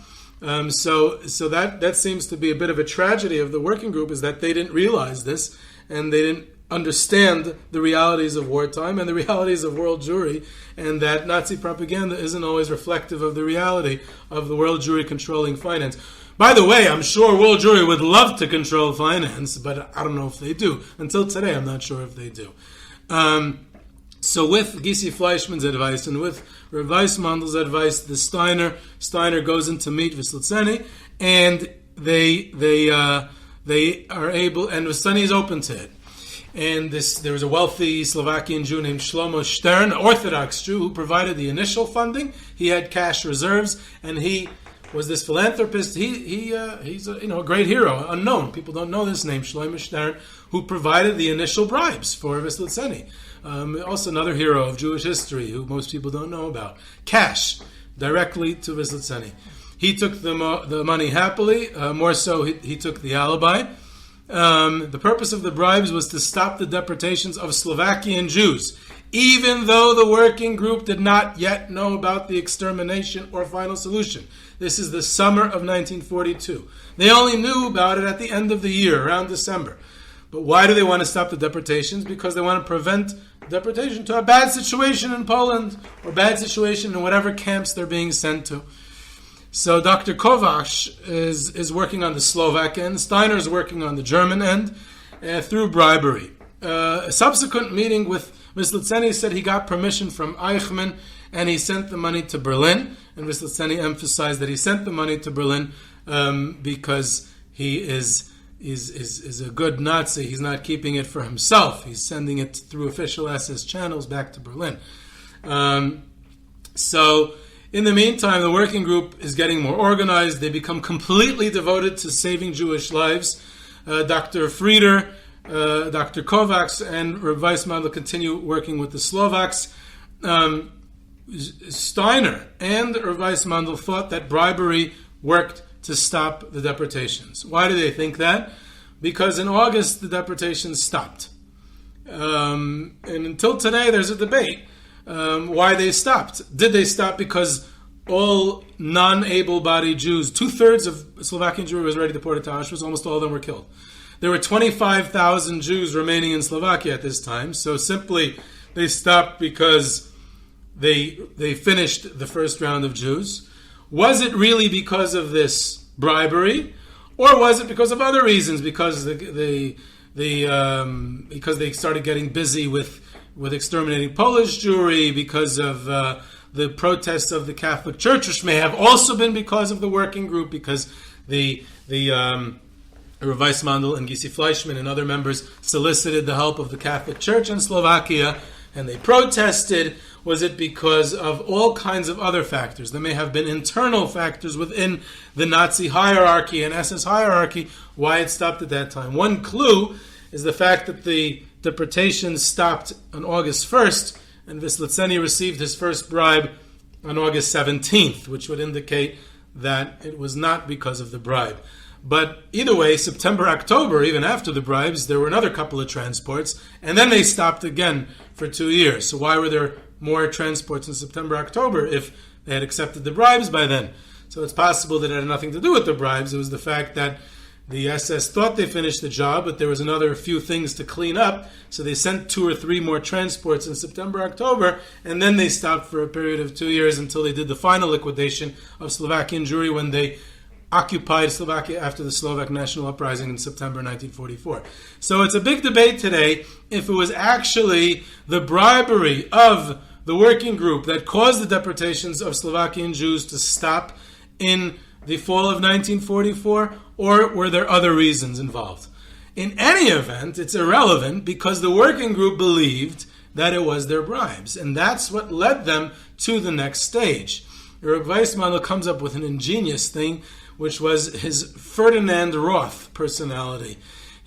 So that seems to be a bit of a tragedy of the working group, is that they didn't realize this and they didn't understand the realities of wartime and the realities of world Jewry, and that Nazi propaganda isn't always reflective of the reality of the world Jewry controlling finance. By the way, I'm sure world Jewry would love to control finance, but I don't know if they do. Until today, I'm not sure if they do. So with Gisi Fleischmann's advice and with Rav Weissmandel's advice, the Steiner goes in to meet Vyslitseny, and they are able, and Vyslitseny is open to it. And there was a wealthy Slovakian Jew named Shlomo Stern, an Orthodox Jew, who provided the initial funding. He had cash reserves, and he was this philanthropist. He's a great hero, unknown. People don't know this name, Shlomo Stern, who provided the initial bribes for Vyslitseny. Also another hero of Jewish history who most people don't know about. Cash, directly to Vyslitseny. He took the money happily. More so, he took the alibi. The purpose of the bribes was to stop the deportations of Slovakian Jews, even though the working group did not yet know about the extermination or final solution. This is the summer of 1942. They only knew about it at the end of the year, around December. But why do they want to stop the deportations? Because they want to prevent deportation to a bad situation in Poland or bad situation in whatever camps they're being sent to. So Dr. Kovac is working on the Slovak end. Steiner is working on the German end through bribery. A subsequent meeting with Vyslitseny said he got permission from Eichmann and he sent the money to Berlin. And Vyslitseny emphasized that he sent the money to Berlin because he is a good Nazi. He's not keeping it for himself. He's sending it through official SS channels back to Berlin. So in the meantime, the working group is getting more organized. They become completely devoted to saving Jewish lives. Dr. Freider, Dr. Kovac, and Rav Weissmandel continue working with the Slovaks. Steiner and Rav Weissmandel thought that bribery worked to stop the deportations. Why do they think that? Because in August, the deportations stopped. And until today, there's a debate why they stopped. Did they stop because all non-able-bodied Jews, 2/3 of Slovakian Jewry was already deported to Auschwitz, almost all of them were killed. There were 25,000 Jews remaining in Slovakia at this time, so simply they stopped because they finished the first round of Jews. Was it really because of this bribery, or was it because of other reasons? Because because they started getting busy with exterminating Polish Jewry, because of the protests of the Catholic Church, which may have also been because of the working group, because the Rav Weissmandel and Gisi Fleischmann and other members solicited the help of the Catholic Church in Slovakia, and they protested. Was it because of all kinds of other factors? There may have been internal factors within the Nazi hierarchy and SS hierarchy, why it stopped at that time. One clue is the fact that the deportations stopped on August 1st, and Vyslitseny received his first bribe on August 17th, which would indicate that it was not because of the bribe. But either way, September, October, even after the bribes, there were another couple of transports, and then they stopped again for 2 years. So why were there more transports in September, October if they had accepted the bribes by then? So it's possible that it had nothing to do with the bribes. It was the fact that the SS thought they finished the job, but there was another few things to clean up, so they sent 2 or 3 more transports in September, October, and then they stopped for a period of 2 years until they did the final liquidation of Slovakian Jewry when they occupied Slovakia after the Slovak National Uprising in September 1944. So it's a big debate today if it was actually the bribery of the working group that caused the deportations of Slovakian Jews to stop in the fall of 1944, or were there other reasons involved? In any event, it's irrelevant because the working group believed that it was their bribes, and that's what led them to the next stage. Rav Weissmandel comes up with an ingenious thing, which was his Ferdinand Roth personality.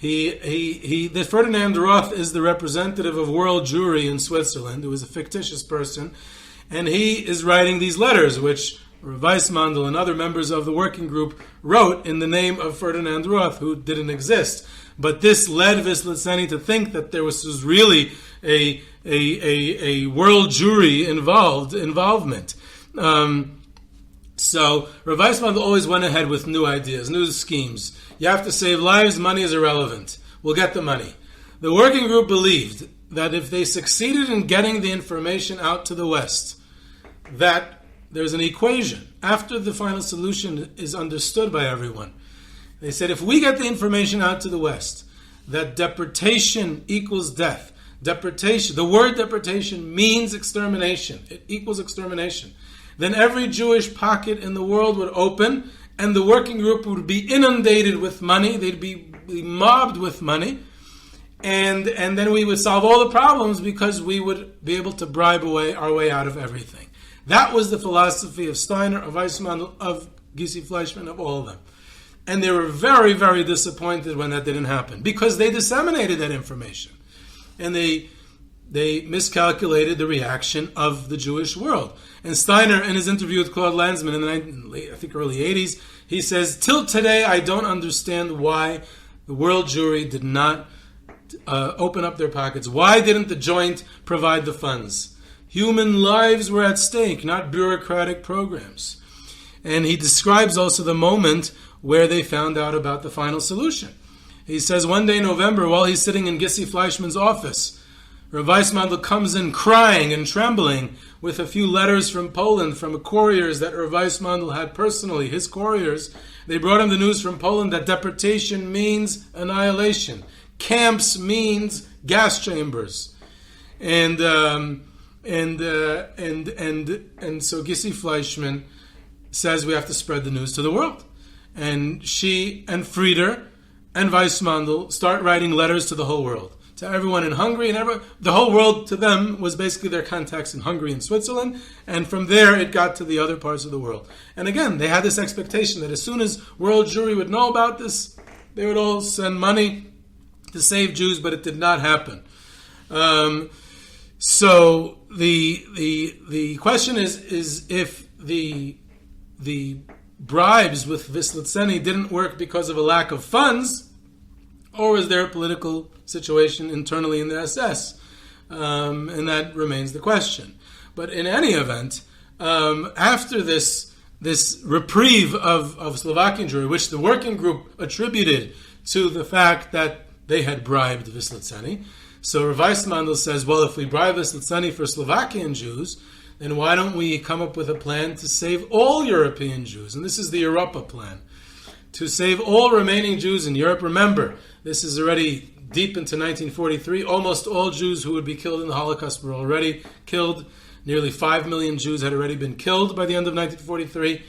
The Ferdinand Roth is the representative of World Jewry in Switzerland, who is a fictitious person, and he is writing these letters, which Rav Weissmandel and other members of the working group wrote in the name of Ferdinand Roth, who didn't exist. But this led Vyslitseny to think that there was really a World Jewry involvement. So Rav Weissmandel always went ahead with new ideas, new schemes. You have to save lives, money is irrelevant. We'll get the money. The working group believed that if they succeeded in getting the information out to the West, that there's an equation. After the final solution is understood by everyone, they said if we get the information out to the West, that deportation equals death. Deportation, the word deportation means extermination. It equals extermination. Then every Jewish pocket in the world would open, and the working group would be inundated with money. They'd be mobbed with money, and then we would solve all the problems because we would be able to bribe our way out of everything. That was the philosophy of Steiner, of Weissmandel, of Gisi Fleischmann, of all of them. And they were very, very disappointed when that didn't happen because they disseminated that information. And they miscalculated the reaction of the Jewish world. And Steiner, in his interview with Claude Lanzmann in the early 80s, he says, till today I don't understand why the World Jewry did not open up their pockets. Why didn't the joint provide the funds? Human lives were at stake, not bureaucratic programs. And he describes also the moment where they found out about the final solution. He says, one day in November, while he's sitting in Gisi Fleischmann's office, Rav Weissmandel comes in crying and trembling with a few letters from Poland, from couriers that Rav Weissmandel had personally, his couriers. They brought him the news from Poland that deportation means annihilation. Camps means gas chambers. And so Gisi Fleischmann says we have to spread the news to the world. And she and Freider and Weissmandel start writing letters to the whole world, to everyone in Hungary, and the whole world to them was basically their contacts in Hungary and Switzerland, and from there it got to the other parts of the world. And again, they had this expectation that as soon as World Jewry would know about this, they would all send money to save Jews, but it did not happen. So the question is if the bribes with Vyslitseny didn't work because of a lack of funds, or was there a political situation internally in the SS? And that remains the question. But in any event, after this reprieve of Slovakian Jewry, which the working group attributed to the fact that they had bribed Vyslitseny, so Rav Weissmandel says, well, if we bribe Vyslitseny for Slovakian Jews, then why don't we come up with a plan to save all European Jews? And this is the Europa plan. To save all remaining Jews in Europe. Remember, this is already deep into 1943. Almost all Jews who would be killed in the Holocaust were already killed. Nearly 5 million Jews had already been killed by the end of 1943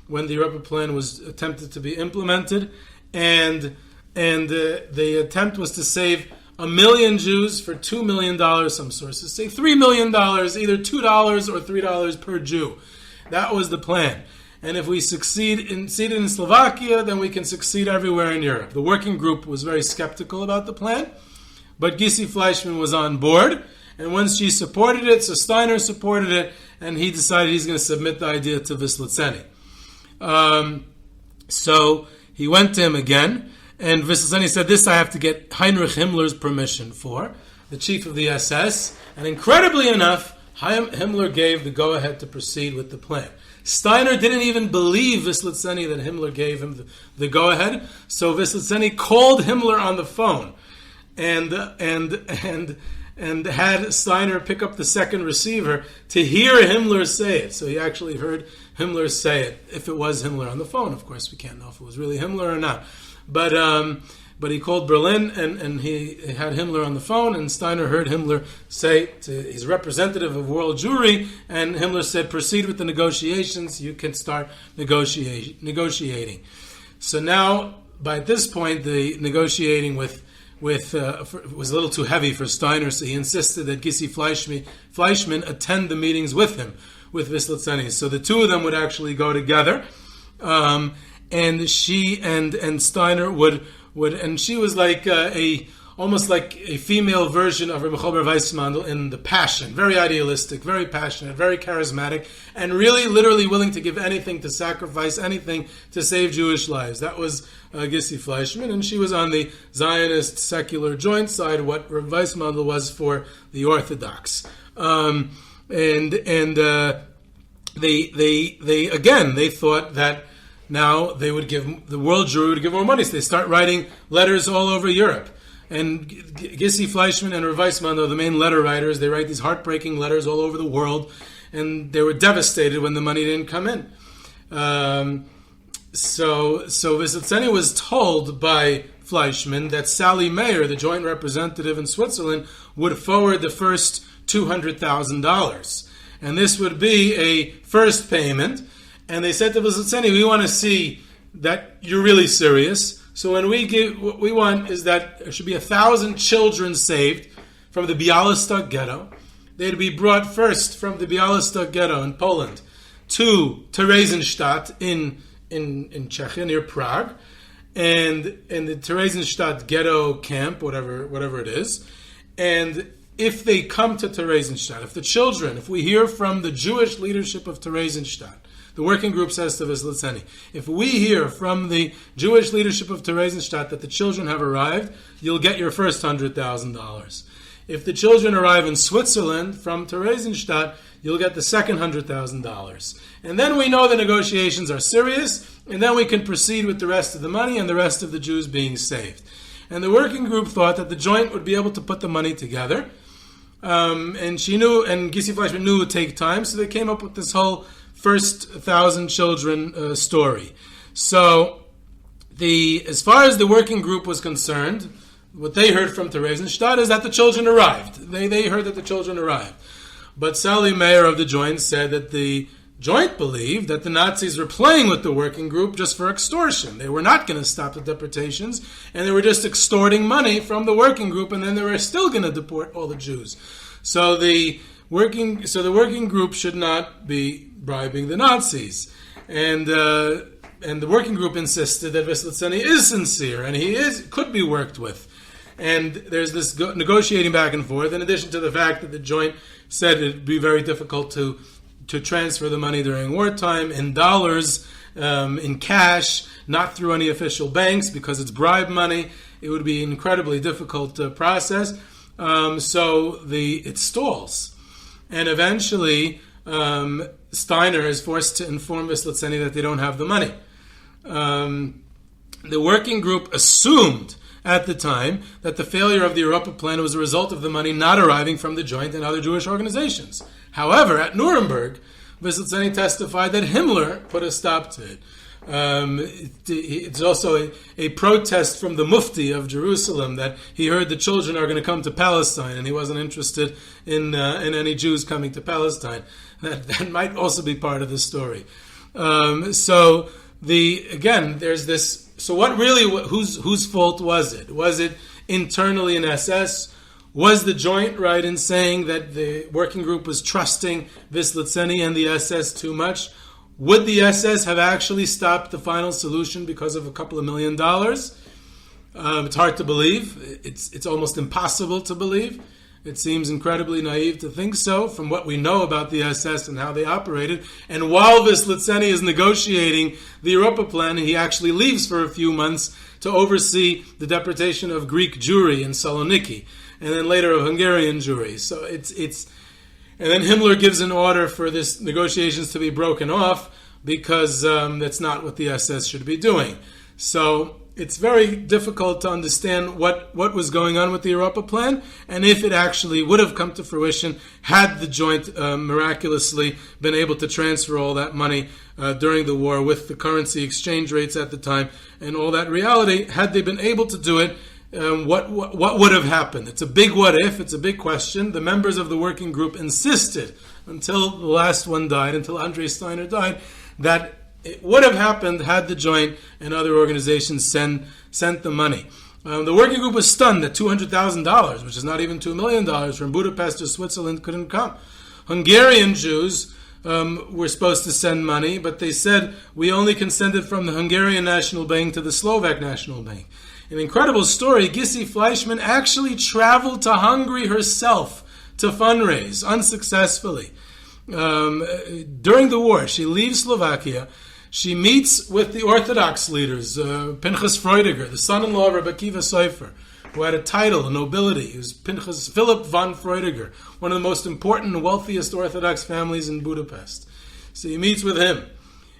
when the Europa plan was attempted to be implemented. And the attempt was to save 1 million Jews for $2 million. Some sources say $3 million, either $2 or $3 per Jew. That was the plan. And if we succeed in Slovakia, then we can succeed everywhere in Europe. The working group was very skeptical about the plan, but Gisi Fleischmann was on board. And once she supported it, so Steiner supported it, and he decided he's going to submit the idea to Wislitzeny. So he went to him again, and Wislitzeny said, this I have to get Heinrich Himmler's permission for, the chief of the SS. And incredibly enough, Himmler gave the go-ahead to proceed with the plan. Steiner didn't even believe Wislitzeny that Himmler gave him the go-ahead, so Wislitzeny called Himmler on the phone and had Steiner pick up the second receiver to hear Himmler say it. So he actually heard Himmler say it, if it was Himmler on the phone. Of course, we can't know if it was really Himmler or not. But he called Berlin, and he had Himmler on the phone, and Steiner heard Himmler say to his representative of World Jewry, and Himmler said, proceed with the negotiations, you can start negotiating. So now, by this point, the negotiating was a little too heavy for Steiner, so he insisted that Gisi Fleischmann attend the meetings with him, with Wislitzeny. So the two of them would actually go together, and she and Steiner would, and she was like almost like a female version of Rav Michoel Ber Weissmandel in the passion, very idealistic, very passionate, very charismatic, and really literally willing to give anything, to sacrifice anything to save Jewish lives. That was Gisi Fleischmann, and she was on the Zionist secular joint side, what Rav Weissmandel was for the Orthodox. They thought that now they would give, the World Jewry would give more money, so they start writing letters all over Europe. And Gisi Fleischmann and Rav Weissmandel are the main letter writers. They write these heartbreaking letters all over the world, and they were devastated when the money didn't come in. So Wislitzeny was told by Fleischmann that Sally Mayer, the joint representative in Switzerland, would forward the first $200,000. And this would be a first payment. And they said to Wislitzeny, we want to see that you're really serious. So when we give, what we want is that there should be 1,000 children saved from the Białystok ghetto. They'd be brought first from the Białystok ghetto in Poland to Theresienstadt in Czechia, near Prague, and in the Theresienstadt ghetto camp, whatever it is. And if they come to Theresienstadt, if we hear from the Jewish leadership of Theresienstadt, the working group says to Wislitzeny, if we hear from the Jewish leadership of Theresienstadt that the children have arrived, you'll get your first $100,000. If the children arrive in Switzerland from Theresienstadt, you'll get the second $100,000. And then we know the negotiations are serious, and then we can proceed with the rest of the money and the rest of the Jews being saved. And the working group thought that the joint would be able to put the money together. And she knew, and Gisi Fleischmann knew it would take time, so they came up with this whole first 1,000 children story. So, as far as the working group was concerned, what they heard from Theresienstadt is that the children arrived. They heard that the children arrived. But Sally Mayer of the joint said that the joint believed that the Nazis were playing with the working group just for extortion. They were not going to stop the deportations, and they were just extorting money from the working group, and then they were still going to deport all the Jews. So the working group should not be bribing the Nazis, and the working group insisted that Wislitzeny is sincere and he could be worked with. And there's this negotiating back and forth, in addition to the fact that the joint said it'd be very difficult to transfer the money during wartime in dollars, in cash, not through any official banks because it's bribe money. It would be an incredibly difficult process. So it stalls, and eventually Steiner is forced to inform Wislitzeny that they don't have the money. The working group assumed at the time that the failure of the Europa plan was a result of the money not arriving from the joint and other Jewish organizations. However, at Nuremberg, Wislitzeny testified that Himmler put a stop to it. It's also a protest from the Mufti of Jerusalem that he heard the children are going to come to Palestine, and he wasn't interested in any Jews coming to Palestine. That might also be part of the story. There's this. So what really? Whose fault was it? Was it internally in SS? Was the joint right in saying that the working group was trusting Wislitzeny and the SS too much? Would the SS have actually stopped the final solution because of a couple of $1 million? It's hard to believe. It's almost impossible to believe. It seems incredibly naive to think so from what we know about the SS and how they operated. And while Wislitzeny is negotiating the Europa plan, he actually leaves for a few months to oversee the deportation of Greek Jewry in Saloniki, and then later of Hungarian Jewry. So and then Himmler gives an order for this negotiations to be broken off because that's not what the SS should be doing. So it's very difficult to understand what was going on with the Europa plan, and if it actually would have come to fruition had the joint miraculously been able to transfer all that money during the war with the currency exchange rates at the time and all that reality. Had they been able to do it, what would have happened? It's a big what if, it's a big question. The members of the working group insisted until the last one died, until Andrej Steiner died, that it would have happened had the joint and other organizations sent the money. The working group was stunned that $200,000, which is not even $2 million, from Budapest to Switzerland couldn't come. Hungarian Jews were supposed to send money, but they said, we only can send it from the Hungarian National Bank to the Slovak National Bank. An incredible story, Gisi Fleischmann actually traveled to Hungary herself to fundraise, unsuccessfully. During the war, she leaves Slovakia. She meets with the Orthodox leaders, Pinchas Freider, the son-in-law of Rabbi Akiva Sofer, who had a title, a nobility. He was Pinchas Philip von Freider, one of the most important and wealthiest Orthodox families in Budapest. So he meets with him,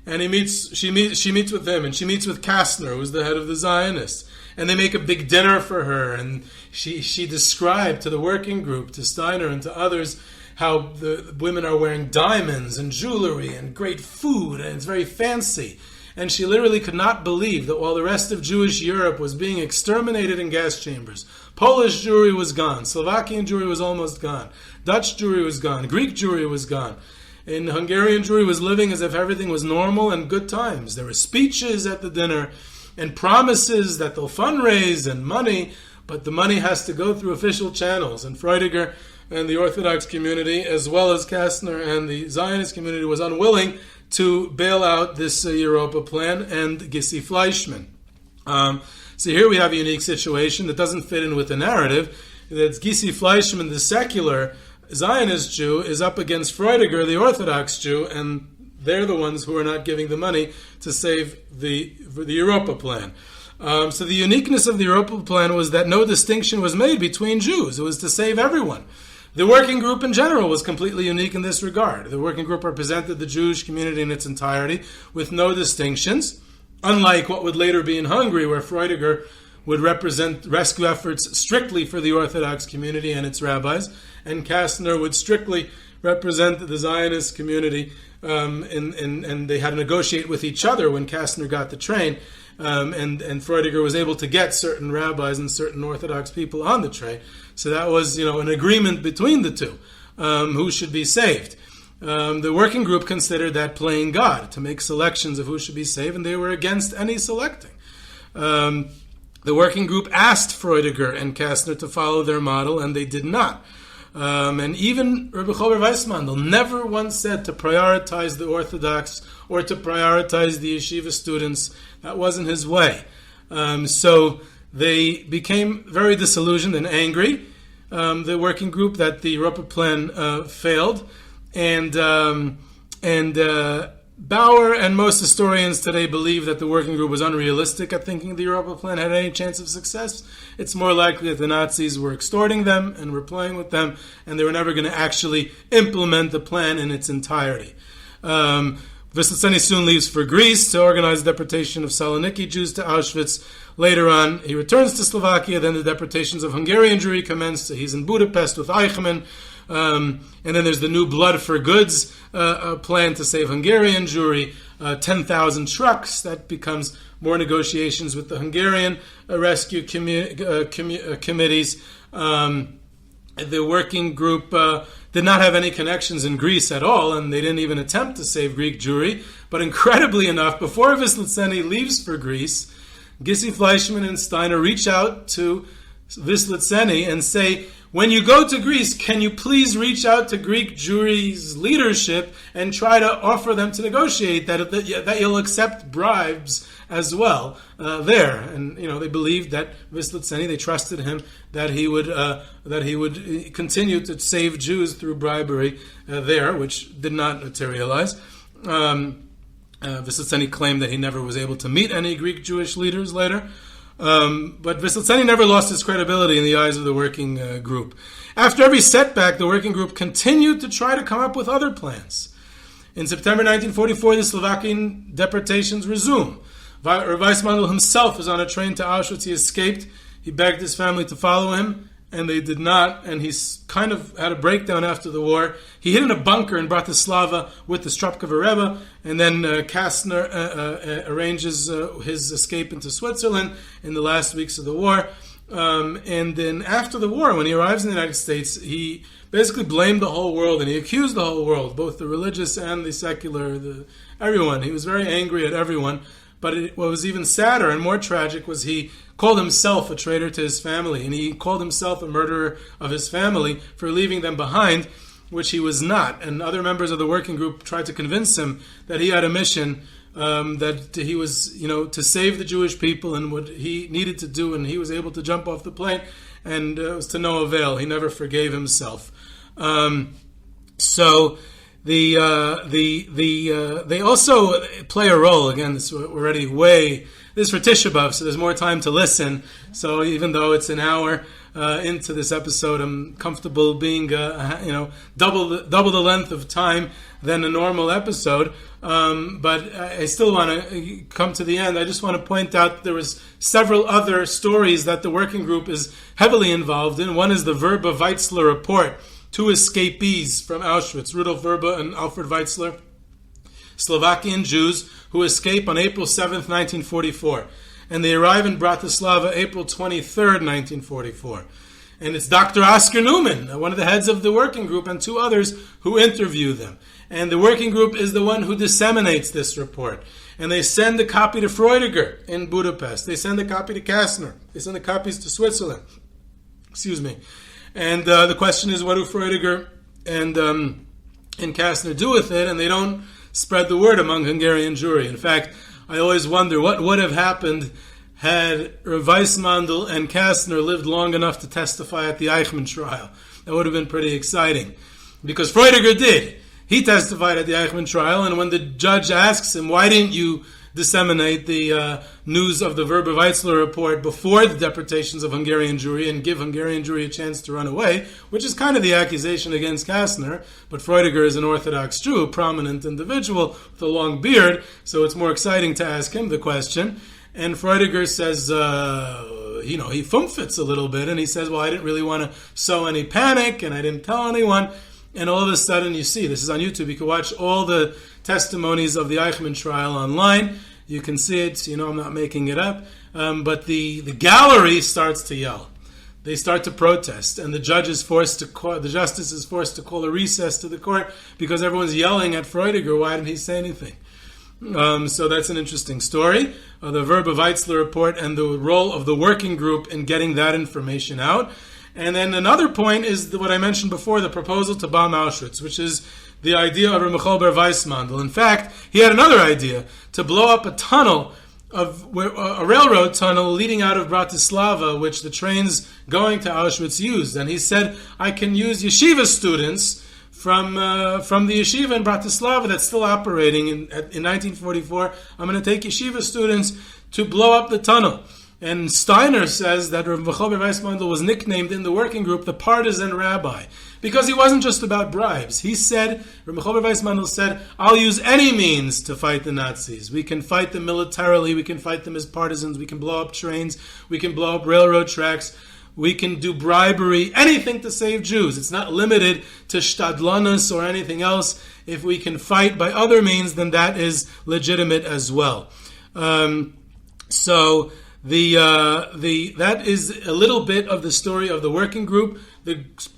and she meets with him, and she meets with Kastner, who's the head of the Zionists. And they make a big dinner for her, and she described to the working group, to Steiner and to others, how the women are wearing diamonds and jewelry and great food, and it's very fancy. And she literally could not believe that while the rest of Jewish Europe was being exterminated in gas chambers, Polish Jewry was gone, Slovakian Jewry was almost gone, Dutch Jewry was gone, Greek Jewry was gone, and Hungarian Jewry was living as if everything was normal and good times. There were speeches at the dinner and promises that they'll fundraise and money, but the money has to go through official channels. And Freider and the Orthodox community, as well as Kastner and the Zionist community, was unwilling to bail out this Europa plan and Gisi Fleischmann. So here we have a unique situation that doesn't fit in with the narrative. That Gisi Fleischmann, the secular Zionist Jew, is up against Freider, the Orthodox Jew, and they're the ones who are not giving the money to save the Europa plan. So the uniqueness of the Europa plan was that no distinction was made between Jews. It was to save everyone. The working group in general was completely unique in this regard. The working group represented the Jewish community in its entirety with no distinctions, unlike what would later be in Hungary, where Freider would represent rescue efforts strictly for the Orthodox community and its rabbis, and Kastner would strictly represent the Zionist community, and they had to negotiate with each other when Kastner got the train, and Freider was able to get certain rabbis and certain Orthodox people on the train. So that was, an agreement between the two, who should be saved. The working group considered that playing God, to make selections of who should be saved, and they were against any selecting. The working group asked Freider and Kastner to follow their model, and they did not. And even Rav Michoel Ber Weissmandel never once said to prioritize the Orthodox or to prioritize the yeshiva students. That wasn't his way. So they became very disillusioned and angry, the working group, that the Europa plan failed. And Bauer and most historians today believe that the working group was unrealistic at thinking the Europa plan had any chance of success. It's more likely that the Nazis were extorting them and were playing with them, and they were never going to actually implement the plan in its entirety. Wislitzeny soon leaves for Greece to organize the deportation of Saloniki Jews to Auschwitz. Later on, he returns to Slovakia. Then the deportations of Hungarian Jewry commence. So he's in Budapest with Eichmann. And then there's the new Blood for Goods plan to save Hungarian Jewry. 10,000 trucks. That becomes more negotiations with the Hungarian rescue committees. The working group did not have any connections in Greece at all, and they didn't even attempt to save Greek Jewry. But incredibly enough, before Wislitzeny leaves for Greece, Gisi Fleischmann and Steiner reach out to Wislitzeny and say, when you go to Greece, can you please reach out to Greek Jewry's leadership and try to offer them to negotiate that you'll accept bribes as well there? And they believed that Wislitzeny, they trusted him that he would continue to save Jews through bribery there, which did not materialize. Wislitzeny claimed that he never was able to meet any Greek Jewish leaders later. But Wislitzeny never lost his credibility in the eyes of the working group. After every setback, the working group continued to try to come up with other plans. In September 1944, the Slovakian deportations resumed. Rav Weissmandel himself was on a train to Auschwitz. He escaped. He begged his family to follow him, and they did not, and he's kind of had a breakdown after the war. He hid in a bunker in Bratislava with the Stropkova Rebbe, and then Kastner arranges his escape into Switzerland in the last weeks of the war. And then after the war, when he arrives in the United States, he basically blamed the whole world, and he accused the whole world, both the religious and the secular, everyone. He was very angry at everyone. But what was even sadder and more tragic was he called himself a traitor to his family, and he called himself a murderer of his family for leaving them behind, which he was not. And other members of the working group tried to convince him that he had a mission, that he was, to save the Jewish people and what he needed to do, and he was able to jump off the plane, and it was to no avail. He never forgave himself. They also play a role. Again, this we're already this is for Tisha B'Av, so there's more time to listen. So even though it's an hour into this episode, I'm comfortable being double the length of time than a normal episode. But I still want to come to the end. I just want to point out that there was several other stories that the working group is heavily involved in. One is the Verba Weizler report. 2 escapees from Auschwitz, Rudolf Verba and Alfred Weizler, Slovakian Jews who escape on April 7th, 1944. And they arrive in Bratislava April 23rd, 1944. And it's Dr. Oskar Neumann, one of the heads of the working group, and 2 others who interview them. And the working group is the one who disseminates this report. And they send a copy to Freider in Budapest. They send a copy to Kastner. They send the copies to Switzerland. And the question is, what do Freider and Kastner do with it? And they don't spread the word among Hungarian Jewry. In fact, I always wonder what would have happened had Rav Weissmandel and Kastner lived long enough to testify at the Eichmann trial. That would have been pretty exciting. Because Freider did. He testified at the Eichmann trial, and when the judge asks him, why didn't you disseminate the news of the Verba Weizler report before the deportations of Hungarian Jewry and give Hungarian Jewry a chance to run away, which is kind of the accusation against Kastner, but Freider is an Orthodox Jew, a prominent individual with a long beard, so it's more exciting to ask him the question. And Freider says, he fumfits a little bit, and he says, well, I didn't really want to sow any panic, and I didn't tell anyone. And all of a sudden, you see, this is on YouTube, you can watch all the testimonies of the Eichmann trial online. You can see it, I'm not making it up. But the gallery starts to yell. They start to protest, and the justice is forced to call a recess to the court because everyone's yelling at Freider. Why didn't he say anything? So that's an interesting story. The Verba Weizler report and the role of the working group in getting that information out. And then another point is what I mentioned before, the proposal to bomb Auschwitz, which is the idea of Rav Michoel Ber Weissmandel. In fact, he had another idea, to blow up a tunnel, a railroad tunnel leading out of Bratislava, which the trains going to Auschwitz used. And he said, I can use yeshiva students from the yeshiva in Bratislava that's still operating in 1944. I'm going to take yeshiva students to blow up the tunnel. And Steiner says that Rav Michoel Ber Weissmandel was nicknamed in the working group the partisan rabbi, because he wasn't just about bribes. He said, Rav Michoel Ber Weissmandel said, I'll use any means to fight the Nazis. We can fight them militarily, we can fight them as partisans, we can blow up trains, we can blow up railroad tracks, We can do bribery, anything to save Jews. It's not limited to shtadlanus or anything else. If we can fight by other means, then that is legitimate as well. So that is a little bit of the story of the working group.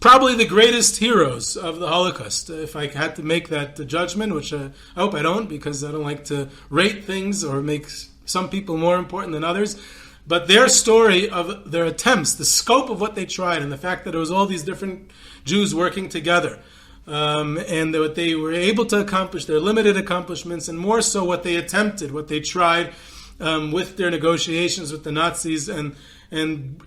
Probably the greatest heroes of the Holocaust. If I had to make that judgment, which I hope I don't, because I don't like to rate things or make some people more important than others. But their story of their attempts, the scope of what they tried, and the fact that it was all these different Jews working together, and what they were able to accomplish, their limited accomplishments, and more so what they attempted, what they tried with their negotiations with the Nazis and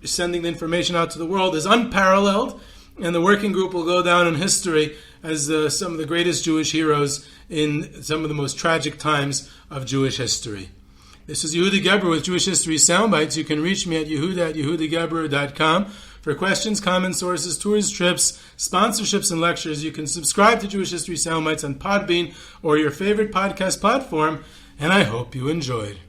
sending the information out to the world, is unparalleled. And the working group will go down in history as some of the greatest Jewish heroes in some of the most tragic times of Jewish history. This is Yehuda Geber with Jewish History Soundbites. You can reach me at yehuda@yehudageber.com. For questions, comments, sources, tours, trips, sponsorships, and lectures, you can subscribe to Jewish History Soundbites on Podbean or your favorite podcast platform, and I hope you enjoyed.